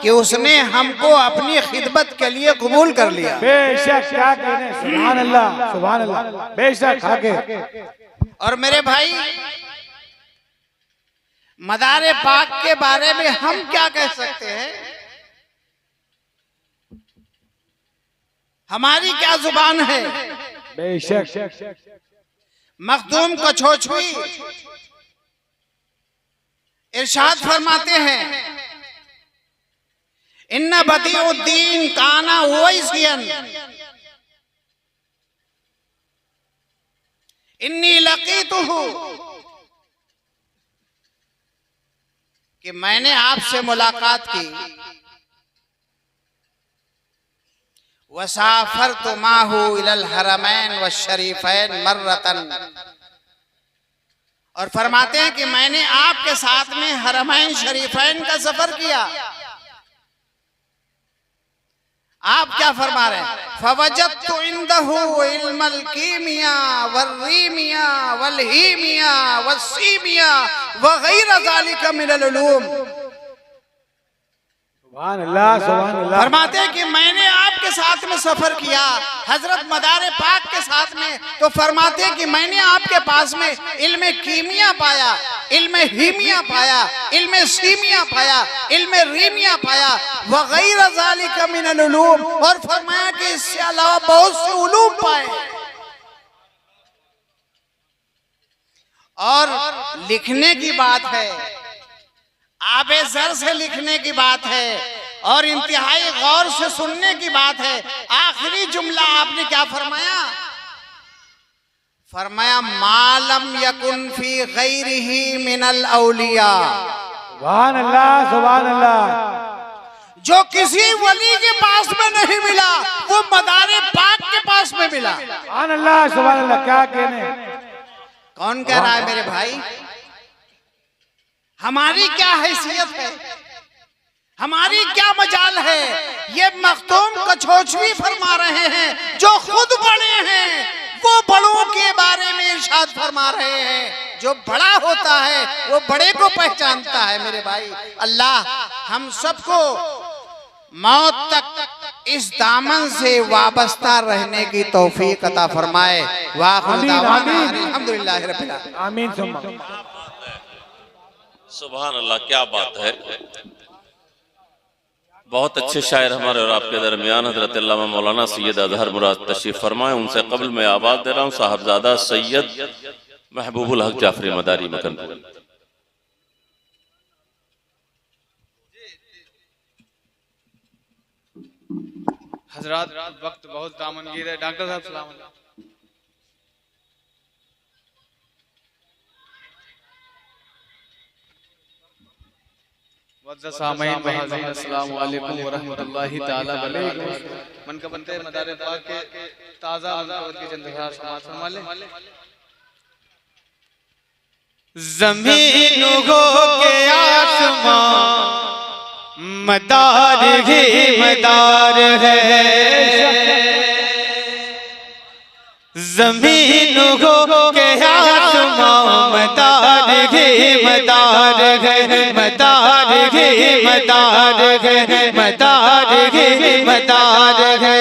कि उसने हमको अपनी खिदमत के लिए कबूल कर लिया। बेशक, क्या कहने, सुभान अल्लाह, सुभान अल्लाह, बेशक आगे। और मेरे भाई, मदारे पाक के बारे में हम क्या कह सकते हैं? हमारी क्या जुबान है? बेशक। मखदूम कछोछुई इरशाद फरमाते हैं, इन्ना बदीउद्दीन काना उवैसियन इन्नी लकीतुहु, कि मैंने आपसे मुलाकात की, वसाफरतु माहु इलल हरमैन व शरीफैन मर्रतन, और फरमाते हैं कि मैंने आपके साथ में हरमैन शरीफैन का सफर किया। आप क्या फरमा रहे हैं? फवजदतु इंदहु इल्मल कीमिया वर्रीमिया वलहीमिया वस्सीमिया व गैर ज़ालिका मिनल उलूम। सुभान अल्लाह, सुभान अल्लाह। फरमाते हैं कि मैंने आपके साथ में सफर किया हजरत मदारे पाक के साथ में, तो फरमाते हैं कि मैंने आपके पास में इल्म कीमिया पाया, इल्म हीमिया पाया, इल्म सीमिया पाया, इल्म रीमिया पाया, वगैर ज़ालिका मिनल उलूम, और फरमाया कि इससे अलावा बहुत से उलूम पाए। और लिखने की बात है, आबे ज़र से लिखने की बात है, और इंतहाई गौर से सुनने की बात है। आखिरी जुमला आपने क्या फरमाया? फरमाया मालम यकुन फी गैरिही मिनल औलिया। सुभान अल्लाह, सुभान अल्लाह। जो किसी वली के पास में नहीं मिला वो मदारे पाक के पास में मिला। सुभान अल्लाह, सुभान अल्लाह। क्या कहने। कौन कह रहा है मेरे भाई? हमारी क्या हैसियत है, हमारी क्या मजाल है। ये मखदूम कछोछवी फरमा रहे हैं, जो खुद बड़े हैं वो बड़ों के बारे में इरशाद फरमा रहे हैं। जो बड़ा होता है वो बड़े को पहचानता है। मेरे भाई, अल्लाह हम सबको मौत तक इस दामन से वाबस्ता रहने की तौफीक अता फरमाए। वाखिर दावाना अल्हम्दुलिल्लाह रब्बिल आलमीन। आमीन सुम्मा। सुभान अल्लाह, क्या बात है। बहुत अच्छे शायर हमारे और आपके दरमियान हजरत अल्लामा मौलाना सैयद अजहर मुराद तशरीफ फरमाए। उनसे कबल मैं आवाज दे रहा हूँ साहबजादा सैयद महबूबुल हक जाफरी मदारी मकनपुर। हजरात, वक्त बहुत दामनगीर है। डॉक्टर साहब सलाम अलैकुम। सामईन बहाज़ीन अस्सलामु अलैकुम व रहमतुल्लाहि तआला व बरकातहू। मनकबत मदार पाक के ताज़ा मनकबत की चंद हजार समाअत फरमा लें। ज़मीन हो के आसमां मदार ही मदार है। ज़मीन हो के आसमां मदार ही मदार है। मदार ही मदार है। मदार ही मदार है।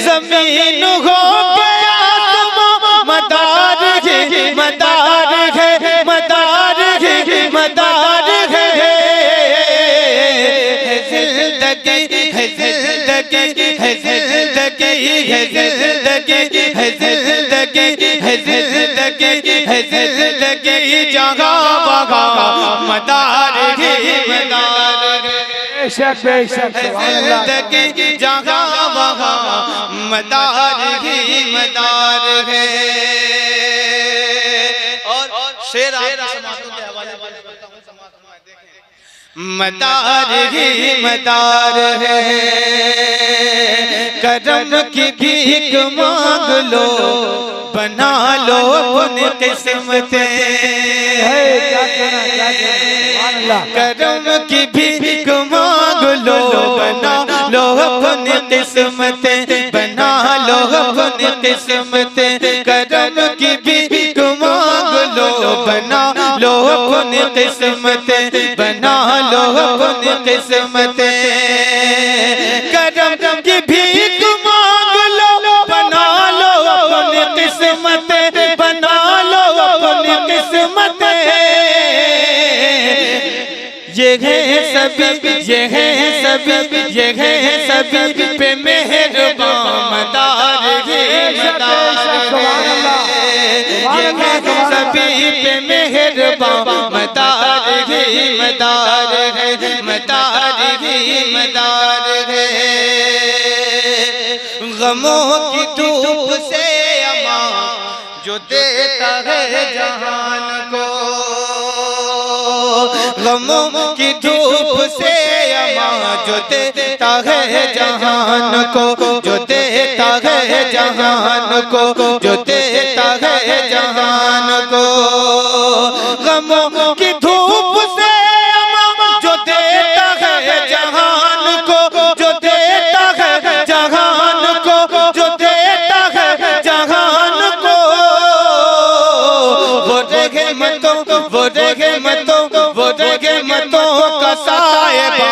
ज़मीन हो के आसमां मदार ही मदार है। मदार ही मदार है। जिंदगी है जिंदगी है जिंदगी है जिंदगी है जिंदगी है जिंदगी है जिंदगी जहाँ वहाँ मदार ही मदार है। बेशक बेशक जिंदगी जहाँ वहाँ मदार ही मदार है। और शेर समातों के हवाले मदार ही मदार है। करम की भीख मांग लो, बना लो अपनी किस्मतें। करम की भीख मांग लो, बना लो अपनी किस्मतें। बना लो अपनी किस्मतें। करम की भीख मांग लो, बना लो अपनी किस्मतें। बना लो अपनी किस्मतें। करम की भीख मांग लो, बना लो अपनी किस्मतें। बना लो अपनी किस्मतें। ये है सभी, ये है सभी, ये है सभी पे मेहरबान मदार ही मदार है। ये है सभी पे मेहरबान मदार ही मदार है। मदार ही मदार है। गमों की धूप से अमा जो देता है जहान को। गमों की धूप से अमा जो देता है जहान को। जो देता है जहान को। जो देता है जहान को। गमों की धूप से अमा जो देता है जहान को। जो देता है जहान को। जो देता है जहान को। वो रहे मतों, वो रहे मतों, वो रहे मतों का साहिबा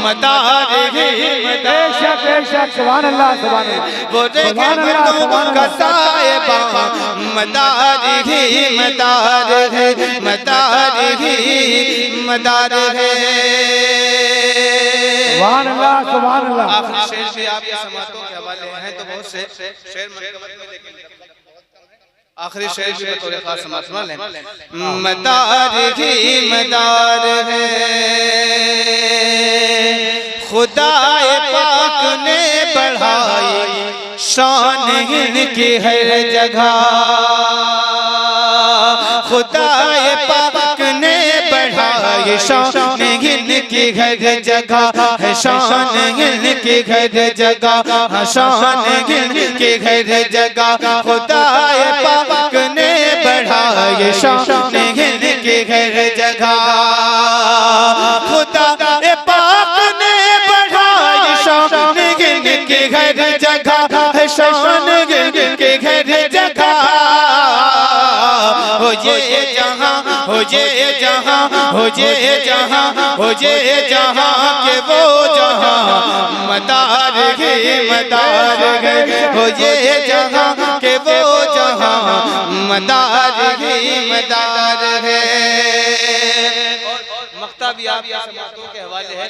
मदार ही मदार। बेशक सुभान अल्लाह सुभान अल्लाह। वो रहे मतों का साहिबा मदार ही मदार है। मदार ही मदार है। सुभान अल्लाह सुभान अल्लाह। आखिरी शेर भी आपके समातों के हवाले हैं तो बहुत से शेर मनकबत में, लेकिन आखिरी शेर भी बतौर खास समात सुना लें। मदार ही मदार है। खुदाए पाक ने बढ़ाई शान इनकी हर जगह। खुदाए पाक ने बढ़ाई शान इनकी हर जगह। शान इनकी हर जगह। शान इनकी हर जगह। खुदाए पाक ने बढ़ाई शान इनकी हर जगह खुदा पाक ने बढ़ाई शान इनके हर जगह, शान इनके हर जगह। हो ये जहां, हो ये जहां, हो ये जहां, हो ये जहां के वो जहां मदार है, मदार है। हो ये जहां के वो जहां मदार है, मदार है। मक्ता भी आप समातों के हवाले है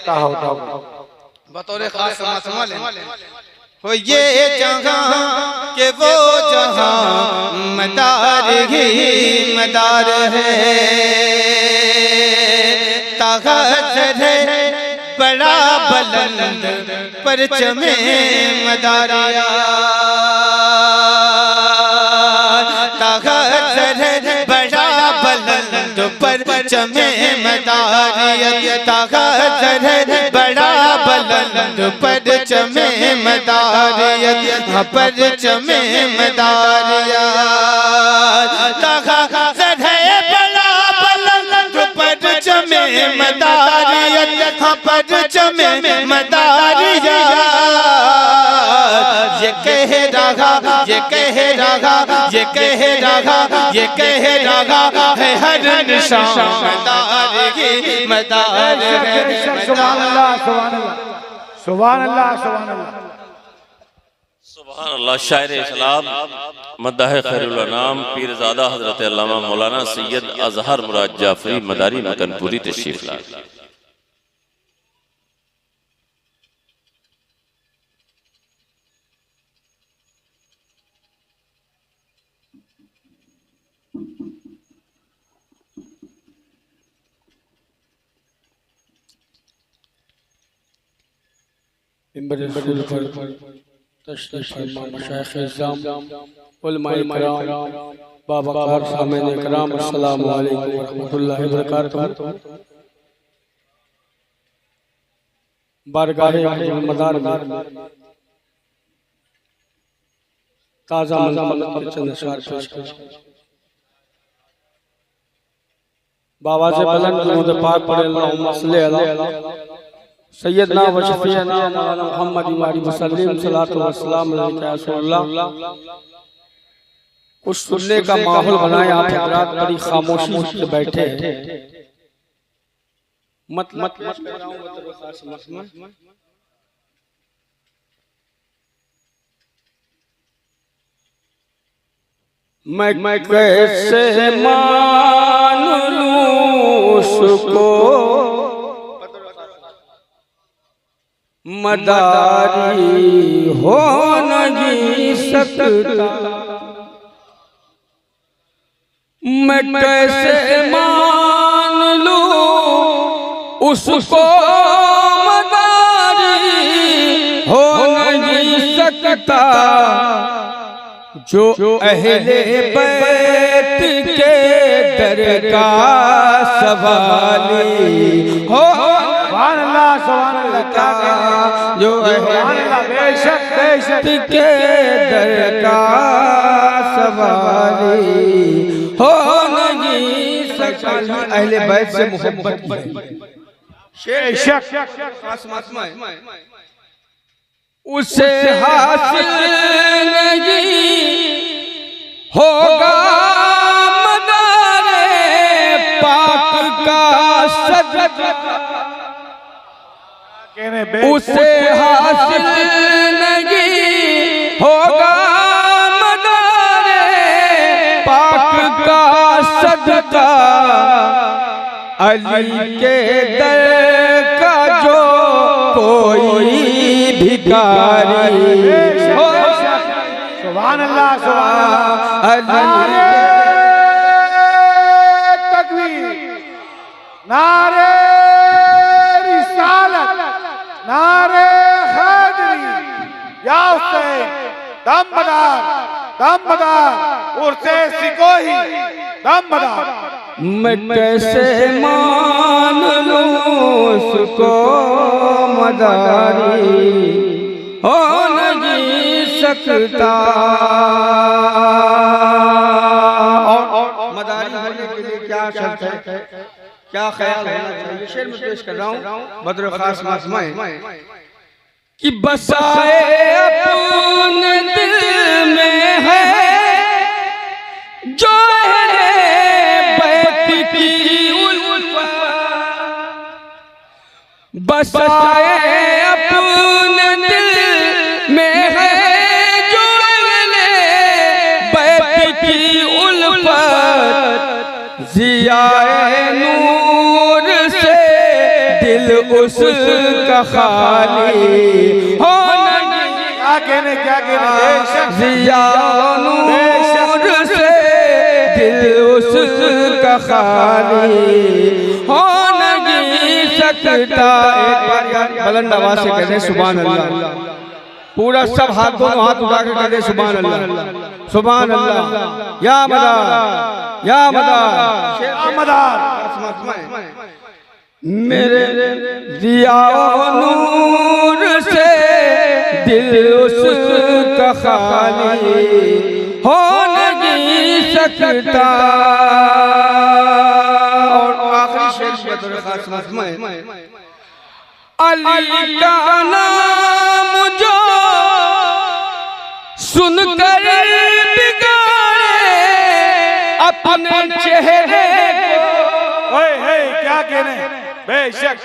बतौर खास समात ले। हो ये जहां के वो जहां मदार ही मदार है। ताकत है बड़ा बुलंद परचमे मदारिया, ताकत है बड़ा बुलंद परचमे मदारिया, ताकत है बड़ा बुलंद परचमे मदारिया, परचमे मदारिया। ताकत है बड़ा बुलंद परचमे मदारिया, परचमे मदारिया। ये कह रहा, ये कह रहा, ये कह रहा, ये कह रहा है हर निशान मदार ही मदार है। सुभान अल्लाह, सुभान अल्लाह, सुभान अल्लाह, सुभान अल्लाह, सुभान अल्लाह। शायर इस्लाम मद्दाह खैरुल अनाम पीरजादा हजरत अल्लामा मौलाना सैयद अजहर मुराद जाफरी मदारी मकनपुरी तशरीफ लाए। बारगाह मदार में ताजा चंद अशआर पेश कर। बाबा से बुलंद पाक पढ़े अल्लाहुम्मा सल्ली अला सैयदना व शफीअना मौलाना मुहम्मद इमारी वसल्लम सल्लल्लाहु अलैहि वसल्लम रसूलुल्लाह। कुछ सुनने का माहौल बनाए आप हजरात, बड़ी खामोशी से बैठे हैं। मत मत मत मैं कैसे मान लूं उसको मदारी हो नहीं सकता। मैं कैसे मान लूं उसको मदारी हो नहीं सकता। जो अहले बैत के दर का सवाली हो, सुभान अल्लाह, सुभान अल्लाह, जो अहले बेशक बेशक के दर का सवाली हो नहीं सकता। अहले बैत से मोहब्बत की बेशक उसे हासिल नहीं होगा मदारे पाक का सदका। उसे हासिल नहीं होगा मदारे पाक का सदका। अली के दर का जो कोई भिखारी हो, सुभान अल्लाह, सुभान अल्लाह। नारे तकबीर, नारे रिसालत, नारे हैदरी, या हुसैन दमदार दमदार उर्से सिकोही दमदार। मैं कैसे मान लूं उसको मदारी हो नहीं सकता। और मदारी होने के लिए क्या शर्त शर्त है, क्या ख्याल होना चाहिए, शेर में पेश कर रहा हूँ बद्र खास मासमाए कि बसाए अपने दिल में है जो है बैत की उल्फत, बसाए अपने दिल में है जो बैत की उल्फत, ज़ियाए नूर से दिल उसका खाली हो क्या कहने ज़िया नूर से दिल उसका खाली हो नहीं सकता। एक बार बुलंद आवाज से कहते सुभान अल्लाह, पूरा सब हाथ दोनों हाथ उठा के कहते सुभान अल्लाह, सुभान अल्लाह, या मदार या मदार मेरे दिया नूर से दिल उसका खाली हो नहीं सकता। और आखिरी शेर बद्र खास मासमाए अली का नाम जो सुनकर बिगाड़े अपने चेहरे को, क्या कहने बेशक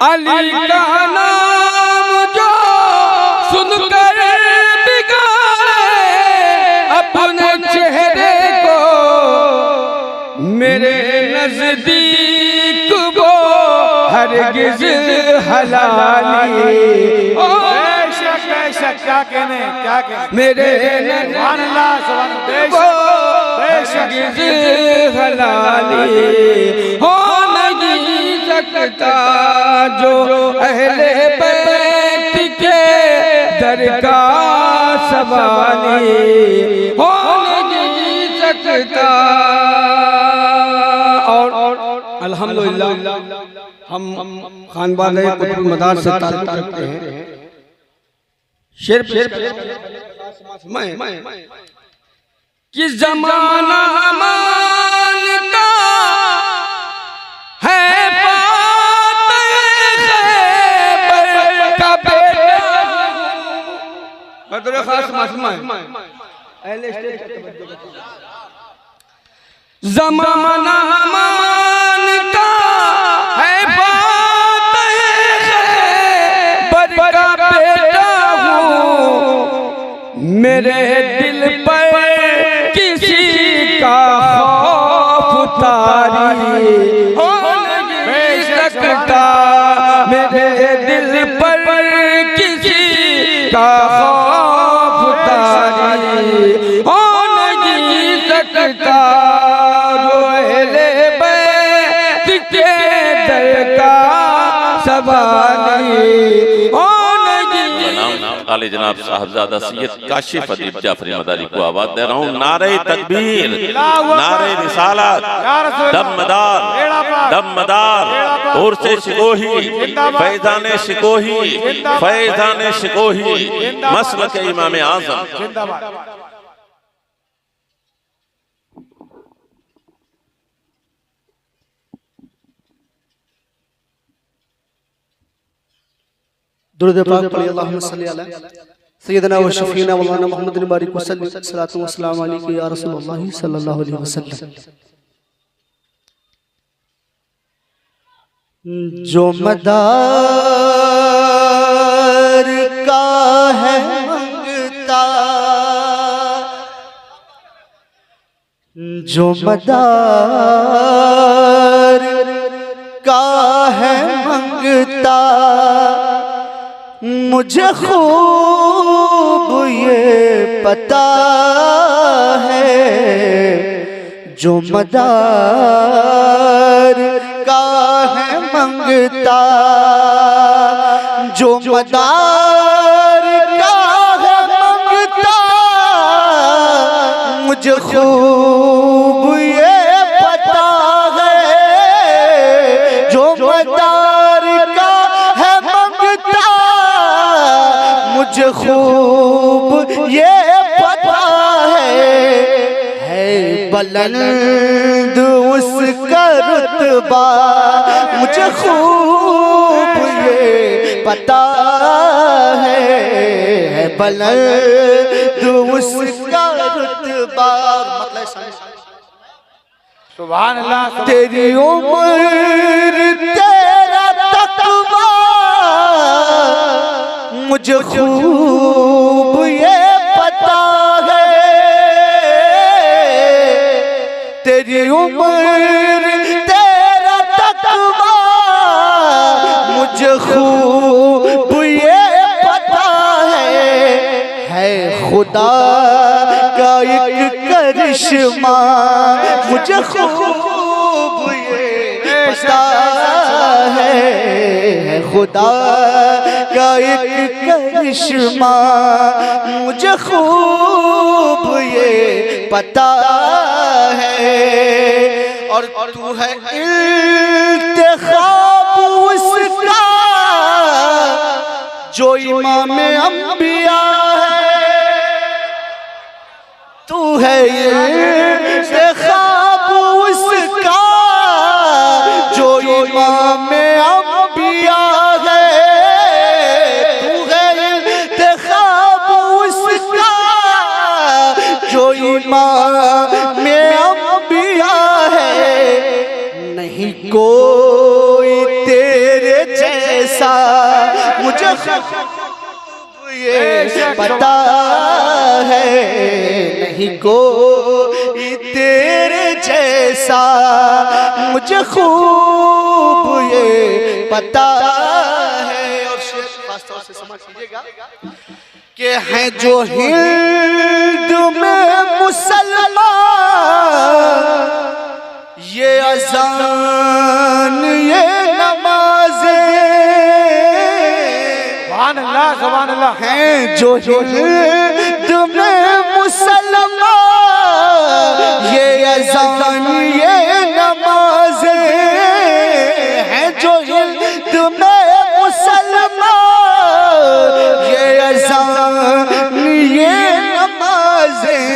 अली का नाम जो सुनकर बिगाड़े अपने चेहरे को, मेरे नजदीक वो हरगिज हलाली बेशक क्या कहने मेरे हरगिज हलाली हो नहीं सकता। जो अहले बैत के दर का सवाली हो नहीं सकता। और अल्हम्दुलिल्लाह हम खानवान कुतुब मदार से ताल्लुक़ रखते हैं। शेर कि ज़माना मानता है बात खैबर का बेटा, बद्र खास मासमाए ज़माना मानता है बात खैबर का बेटा हूँ, मेरे दिल पर किसी का खौफ तारी हो नहीं सकता, मेरे दिल पर किसी का खौफ तारी हो नहीं सकता। जो अहले बैत के दर का सवाली हो आले जनाब साहबजादा सैयद काशिफ अदीब जाफरी मदारी को आवाज दे रहा हूँ। नारे तकबीर, नारे रिसालत, दमदार और से शिकोही, फैजाने शिकोही, फैजाने शिकोही, मसलक इमाम आज़म। दुरूद पाक पढ़िए अल्लाहुम्मा सल्ली अला सय्यदना व शफीना व मौलाना मुहम्मद बारिक वसल्लम सल्लल्लाहु व सल्लम अलैहि या रसूलुल्लाह सल्लल्लाहु अलैहि वसल्लम। जो मदार का है मंगता, जो मदार का है मंगता, मुझे खूब ये पता है। जो मदार का है मंगता, जो मदार का है मंगता, मुझे खूब ये पता है। जो मदार का है मंगता, मुझे खूब ये पता है बुलंद उसका रुतबा मुझे खूब ये पता है बुलंद उसका रुतबा। मतलब सुभान अल्लाह। तेरी उम्र तेरा तकवा मुझे खूब ये पता है, तेरी उम्र तेरा तकवा मुझे खूब ये पता है खुदा का एक करिश्मा मुझे खूब ये पता है, खुदा का एक करिश्मा मुझे खूब ये पता है। और तू है इंतखाब उसका जो इमाम अंबिया है, तू है इंतखाब उसका जो इमाम अंबिया है, तू है इंतखाब उसका जो इमाम अंबिया है। नहीं कोई तेरे जैसा मुझे ये पता है, नहीं कोई तेरे जैसा मुझे खूब ये पता है। और खास तौर से समझ लीजिएगा कि है जो हिंद में मुसलमान ये अज़ान ये नमाज़ें सुभान अल्लाह हैं, जो हिंद में मुसलमान ये अज़ान ये नमाज़ें हैं, जो हिंद में मुसलमान ये अज़ान ये नमाज़ें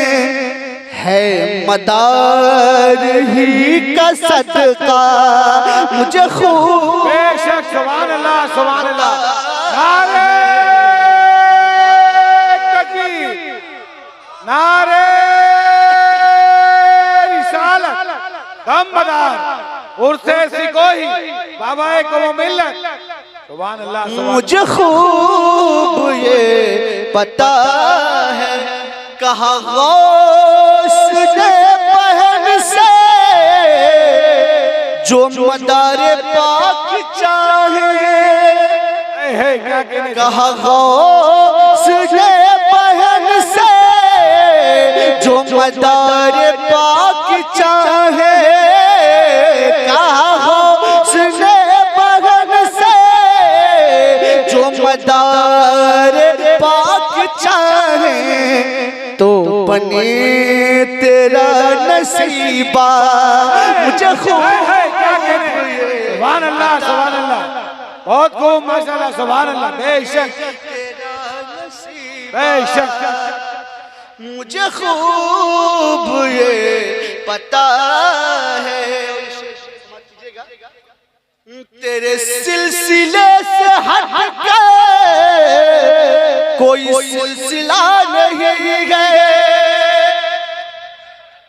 है, मदार ही का सदका मुझे खूब। बेशक सुभान अल्लाह सुभान अल्लाह। नारे तकबीर, नारे रिसालत, दमदार उर्से सिकोही बाबा को मिल्लत। सुभान अल्लाह। मुझे खूब ये पता है कहा गौस ने पहन से जो मदारे पाक चाहे, कहा गौस ने पहन से जो मदारे पाक चाहे, कहा गौस ने पहन से जो मदारे पाक चाहे, तो बने तेरा नसीबा मुझे खूब। सुभान अल्लाह सुभान अल्लाह। बहुत खूब माशाअल्लाह सुभान अल्लाह। बेशक बेशक मुझे खूब ये पता है। तेरे सिलसिले से हट कर कोई सिलसिला नहीं है,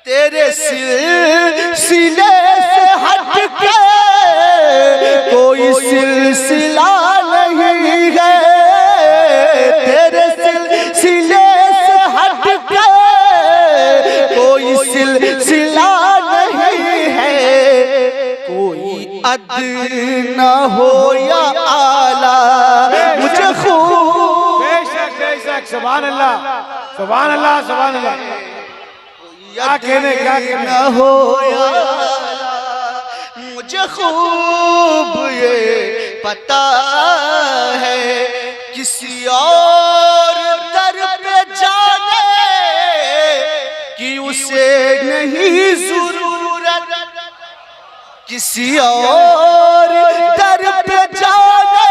तेरे सिलसिले से हट कर कोई सिलसिला नहीं है, तेरे सिलसिले से हट कर कोई सिलसिला नहीं है, कोई अदना हो या आला मुझे खूब। बेशक बेशक सुभान अल्लाह सुभान अल्लाह सुभान अल्लाह। क्या कहने न हो या मुझे खूब ये पता है, किसी और दर पे जाने की उसे नहीं जरूरत, किसी और दर पे जाने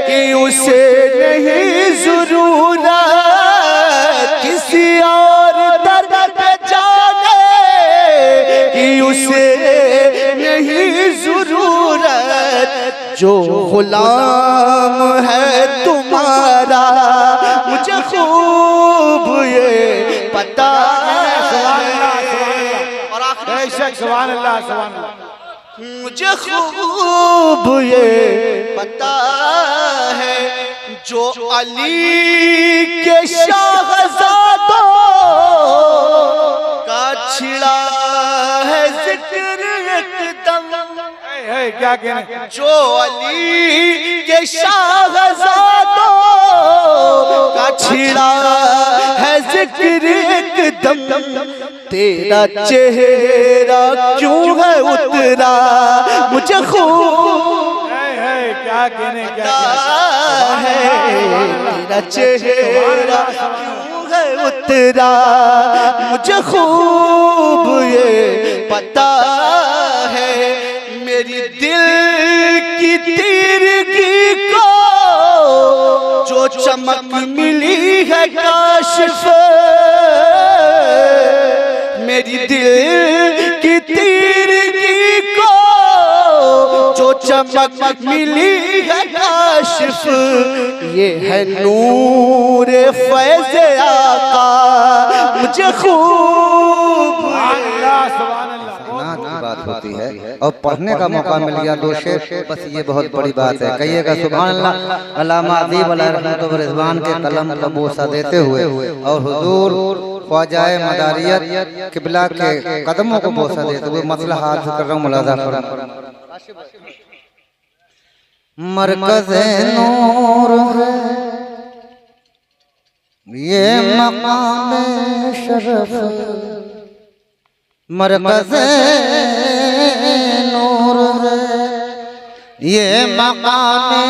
की उसे नहीं जरूरत, किसी और दर पे जाने की उसे जो गुलाम है तुम्हारा मुझे खूब ये पता है। और बेशक सुभान अल्लाह सुभान अल्लाह। मुझे खूब ये पता है जो अली के शाहज़ादों का छिड़ा है जिक्र एकदम। क्या कहने जो अली के शाहज़ादों का छिड़ा है जिक्र एकदम। तेरा चेहरा क्यों है उतरा मुझे खूब क्या कहने पता है। तेरा चेहरा क्यों है उतरा मुझे खूब ये पता है। मेरी दिल की तीरगी को जो चमक मिली है काशिफ, मेरी दिल की तीरगी को जो चमक मिली है काशिफ, ये है नूर फैज़ आका मुझे खूब। नात की बात होती है और पढ़ने का मौका मिल गया दो शेर, बस ये बहुत बड़ी बात है। कहिएगा सुभान अल्लाह। अल्लामा अदीब अलैहि रहमत व रिज़वान के कलम को बोसा देते हुए और हुजूर ख्वाजाए मदारियत किबला के कदमों को बोसा देते हुए मसला हाथ कर रहा हूँ, मुलाज़ा करो। मरकज़े नूर है ये मकामे शरफ, मरकज़े नूर है ये मकामे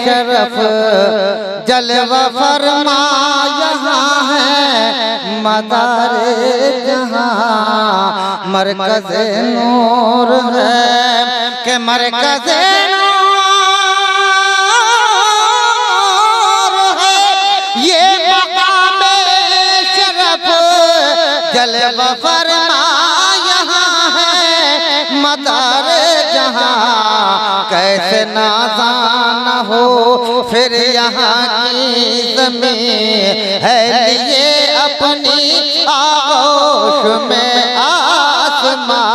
शरफ। जलवा फरमा यहाँ है मदारे जहाँ, मरकज़े नूर है के मरकज़े नूर है ये मकामे शरफ। जलवा फरमा यहाँ है मदारे जहाँ, कैसे नाज़ाना हो फिर यहाँ की ज़मीन है लिए अपनी आगोश में आसमां।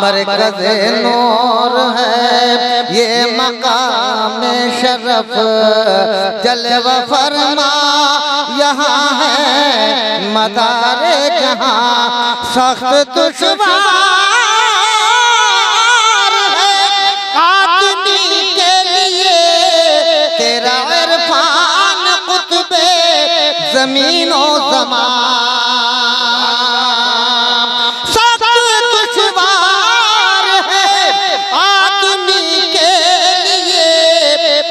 मरकज़े नूर है ये मकाम शरफ। जलवा फरमा यहाँ है मदारे जहाँ, सख्त दुश्वार है आदमी के लिए तेरा इरफान कुतुबे ज़मीनो ज़मान। सख्त दुश्वार है आदमी के लिए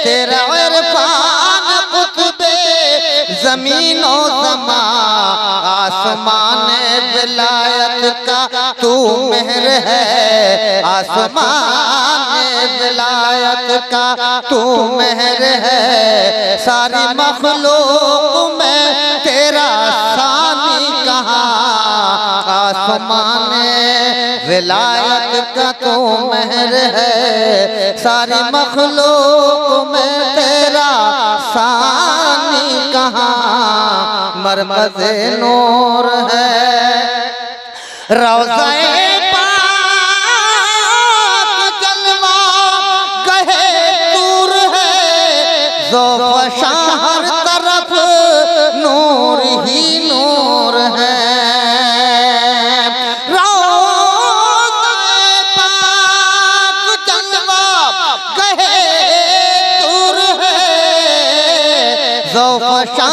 तेरा इरफान कुतुबे ज़मीनो ज़मान। आसमान विलायत का तू मेहर है, आसमान विलायत का तू मेहर है। सारी मखलूक में तेरा सानी कहाँ, आसमान विलायत का तू मेहर है। सारी मखलूक में तेरा सानी कहाँ, मरकज़े नूर है रोज़ाए पाक जलवा कहे दूर है। ज़ोफ़शा हर तरफ नूर ही नूर है। रोज़ाए पाक जलवा कहे दूर है। ज़ोफ़शा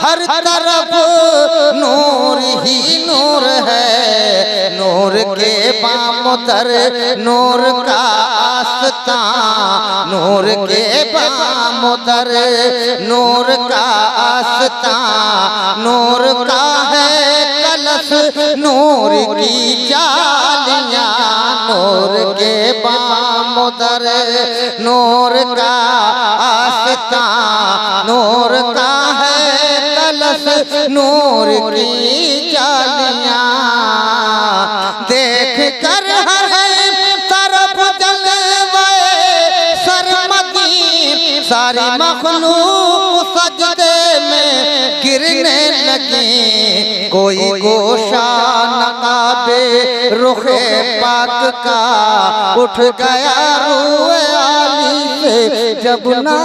हर तरफ नूर ही नूर है। नूर के बामुदर नूर का आस्तां, नूर के बामुदर नूर का आस्तां। नूर का है कलश नूर की जालियां, नूर के बामुदर नूर का आस्तां। नूर का है कलश नूर की जालियां। देख कर हर तरफ जलवे सर मखलूक सजदे में गिरने लगी, कोई गोशा नकाबे रुखे पाक का उठ गया रूए आली से जब ना।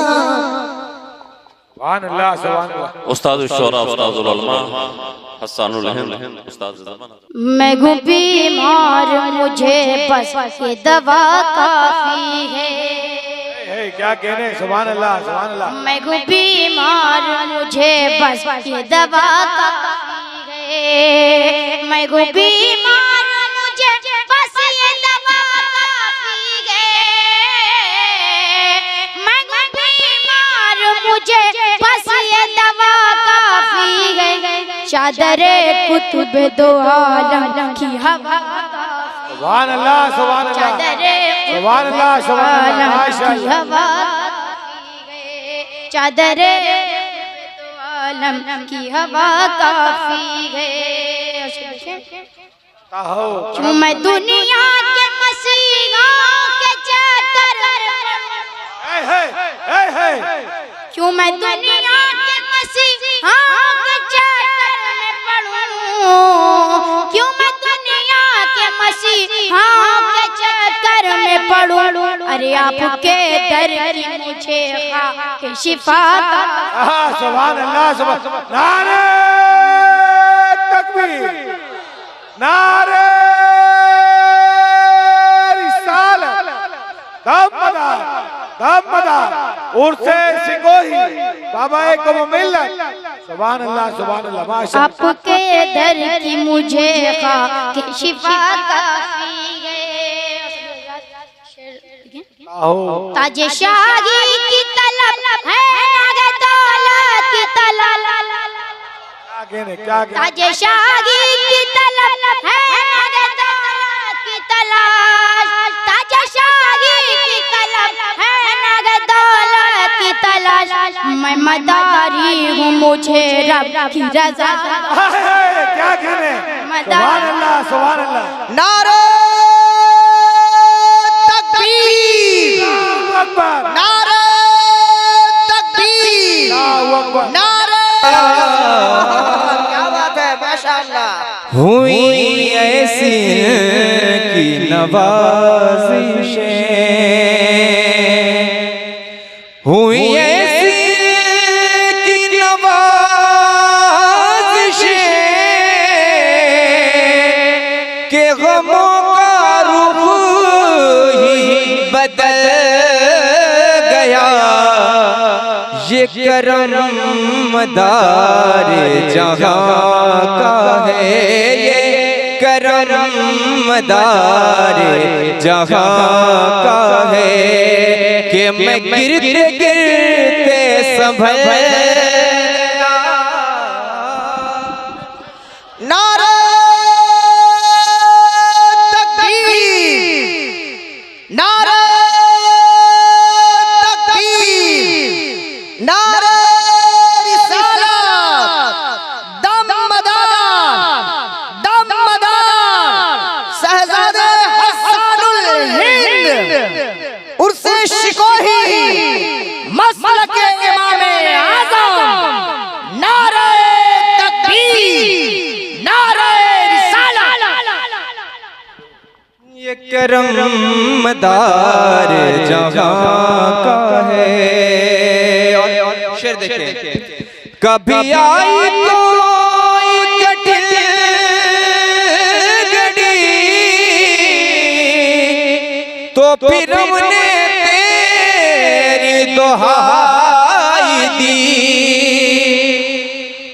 सुभान अल्लाह, सुभान अल्लाह। उस्ताद शुरा, उस्ताद उलमा, हसानुल हिंद, उस्ताद ज़माना। मैं हूँ बीमार, मुझे बस ये दवा काफी है। क्या कहने, सुभान अल्लाह, सुभान अल्लाह। मैं हूँ बीमार, मुझे बस ये दवा काफी है। मैं हूँ बीमार, मुझे बस ये दवा काफी है। मैं हूँ बीमार, मुझे बस ये दवा काफी है। चादरे कुतुब दो आलम की हवा, सुभान अल्लाह, सुभान अल्लाह, सुभान अल्लाह, सुभान अल्लाह। हवा चादरे दो आलम की हवा काफी है। क्यों मैं दुनिया के मसीहा के चक्कर में, क्यों मैं दुनिया के मसीहा के चक्कर में पड़ूं, क्यों मैं दुनिया के मसीहा के चक्कर में पड़ूं। अरे आपके दर की मुझे के शिफा का। सुभान अल्लाह, सुभान। नारे तकबीर, नारे रिसालत, दमदार, दमदार, उर्से सिकोही, बाबा को मिल्लत। सुभान अल्लाह, सुभान अल्लाह, माशाअल्लाह। आपके दर की मुझे के शिफा काफी है। ताजे शाही की तलब है, नागे दौलत की तलब। क्या कहने, क्या कहने। ताजे शाही की तलब है, नागे दौलत की तलाश। ताजे शाही की तलब है, नागे दौलत की तलाश। मैं मदारी हूँ, मुझे रब की रज़ा। क्या कहने, सुभान अल्लाह, सुभान अल्लाह। नारे तकबीर, नारे तकबीर, नारे। क्या बात है, माशाअल्लाह। हुई ऐसी की नवाज़िशें, हुई ऐसी की नवाज़िशें के गमों का रुख ही बदल गया। ये करम मदारे जहाँ का है, ये करम मदारे जहाँ का है कि मैं गिरते गिरते संभल गया। नारे तकबीर, नारे तकबीर, नारे रिसालत, दमदार, दमदार, शहजादे हसानुल हिंद, उर्से शिकोही, मसलके इमामे आज़म। नारे तकबीर, नारे रिसालत। ये करम मदार जहाँ का है। और शेर देखें, कभी आई कोई कठिन घड़ी तो फिर हमने तेरी दुहाई दी,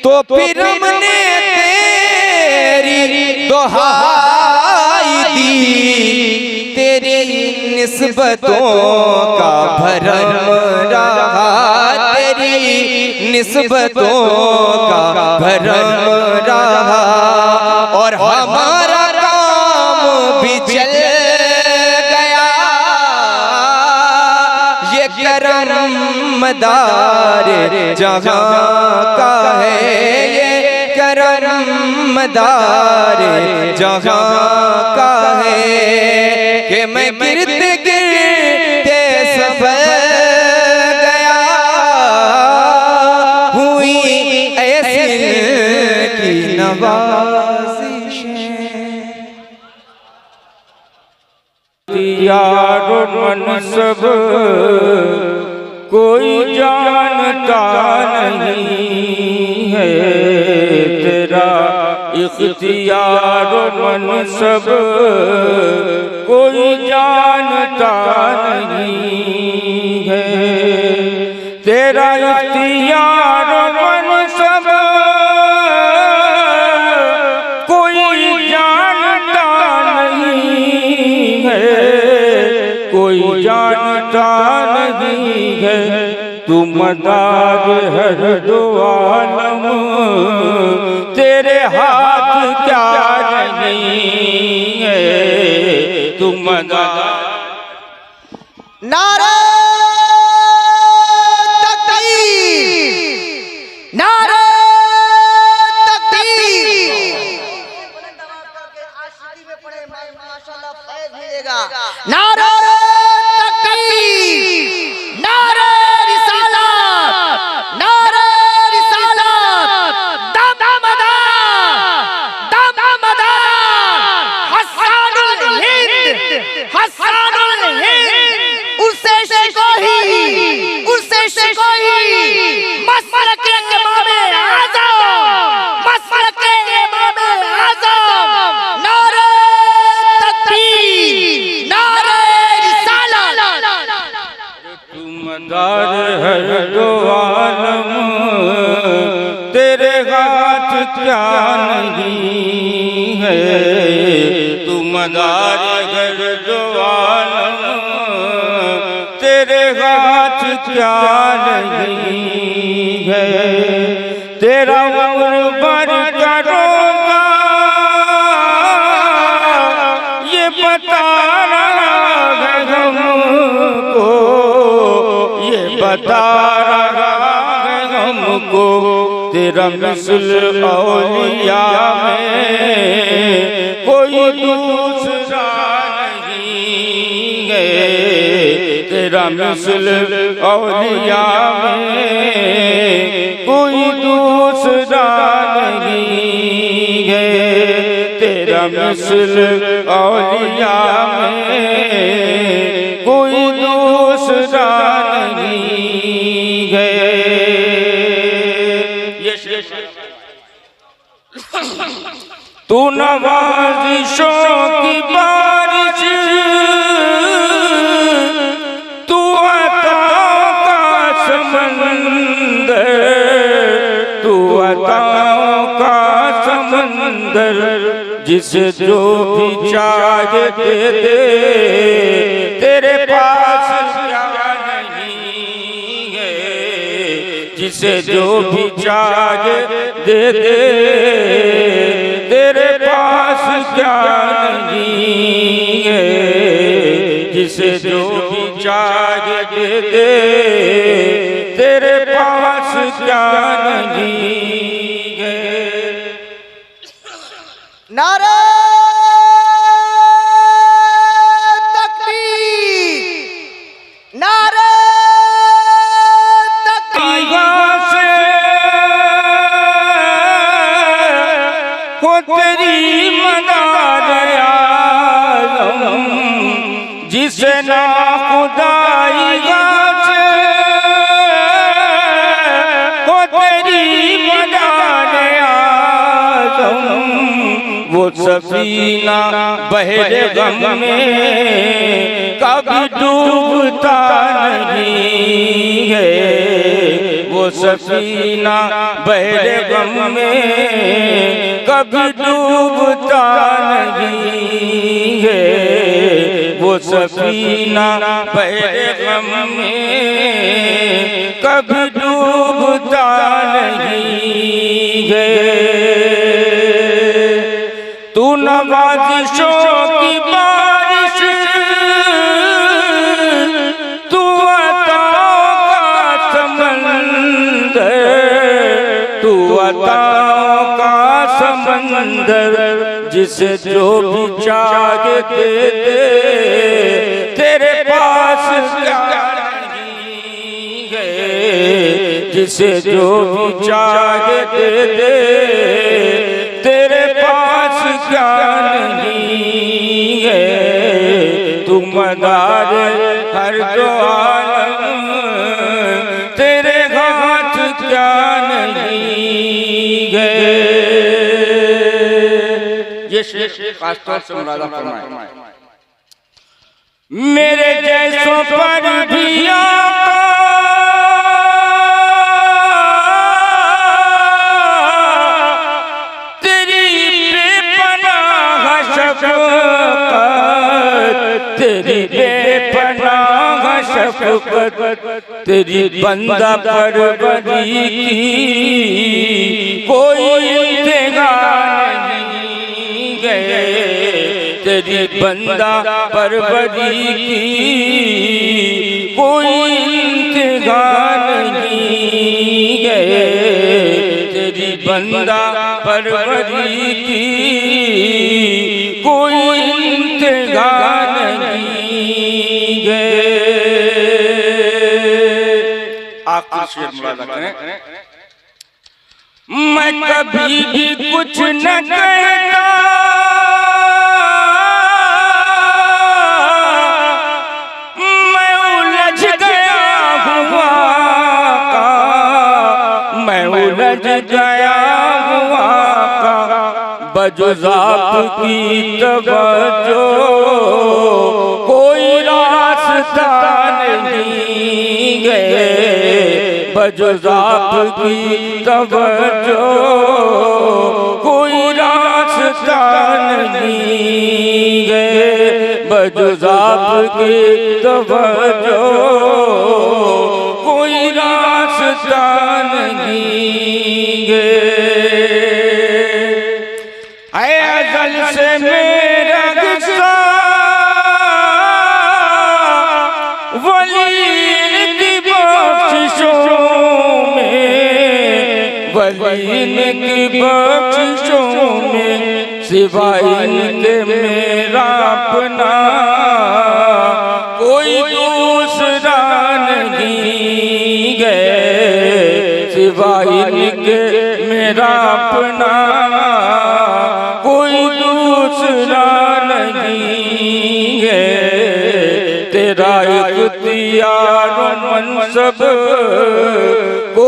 तो फिर हमने तेरी दुहाई दी। तेरी निस्बतों का भरम रहा, तेरी निस्बतों का भरम रहा। और हमारा काम भी चल गया। ये करम मदार जहाँ का है, ये करम मदार जहाँ का है कि मैं गिरते गिरते संभल गया। इख्तियार मनसब कोई जानता नहीं है तेरा, इख्तियार मनसब कोई जानता नहीं है तेरा, इख्तियार मनसब कोई जानता नहीं है, कोई जानता नहीं है। तू मदार है दो आलम, तेरे हाथ क्या नहीं है। तू मदार नारा तकबीर, नारा तकबीर। नारा तकबीर, नारा रिसालत, नारा रिसालत। दमदा हसानुल हिंद, हसानुल हिंद। उससे शिकोही मसलक इमाम आज़म, मसलक इमाम आज़म। नारे तकबीर, नारे रिसालत। तू मदार है दो आलम, तेरे हाथ क्या नहीं है। तू मदार है दो आलम, तेरे हाथ क्या नहीं है। तेरा उम्र भर करूँगा ये बता रहा है हमको, ये बता रहा है हमको। तेरा मिसल औलिया में कोई दूसरा नहीं है। तेरा मिसल औलिया में कोई दूसरा नहीं है। तेरा मिसल औलिया में कोई दूसरा नहीं है। तू नवाज़िशों की बारिश, तू अताओं का समंदर, तू अताओं का समंदर। जिसे जो भी चाहे दे दे, तेरे पास क्या नहीं है। जिसे जो भी चाहे दे दे, तेरे पास क्या नहीं है। जिसे जो भी चाहे दे दे, तेरे पास क्या नहीं है। नारा तकबीर, नारा हो तेरी मदार आलम, जिसे ना खुदाई से हो तेरी मदार आलम। वो सफीना बहरे गम में कभी डूबता नहीं है। वो सफीना बहरे गम में कभी डूबता नहीं है। वो सफीना बहरे गम में कभी डूबता नहीं है। तू नवाज़िशों की बारिश, तू अताओं का समंदर, तू अताओं का समंदर। जिसे जो भी चाहे दे दे, तेरे पास क्या नहीं है। जिसे जो भी चाहे दे दे, क्या नहीं है, तू मदार हर दो आलम, तेरे हाथ क्या नहीं है। ये शेर खासतौर से मुरादा फरमाए। मेरे जैसों पर भी आका तेरी बेपनाह शफ़क़त, तेरी बेपनाह शफ़क़त, तेरी बंदा परवरी की कोई इंतहा नहीं है, तेरी बंदा परवरी की कोई इंतहा नहीं है, तेरी बंदा परवरी की कोई इंतहा नहीं है। आखिरी शेर मुरादा करें। मैं कभी भी कुछ न कहता, मैं उलझ गया हुआ का, मैं उलझ गया हुआ का, बजुज़ाप की तवज्जो कोई रास्ता नहीं है, बजुज़ाप की तवज्जो कोई रास्ता नहीं है, बजुज़ाप की तवज्जो कोई रास्ता नहीं है। ऐ अज़ल से मेरा गुस्सा वली की बख्शिशों में, वली की बख्शिशों में, सिवाय इनके मेरा अपना कोई दूसरा नहीं है, सिवाय इनके मेरा अपना कोई दूसरा नहीं है, तेरा इख्तियार मनसब को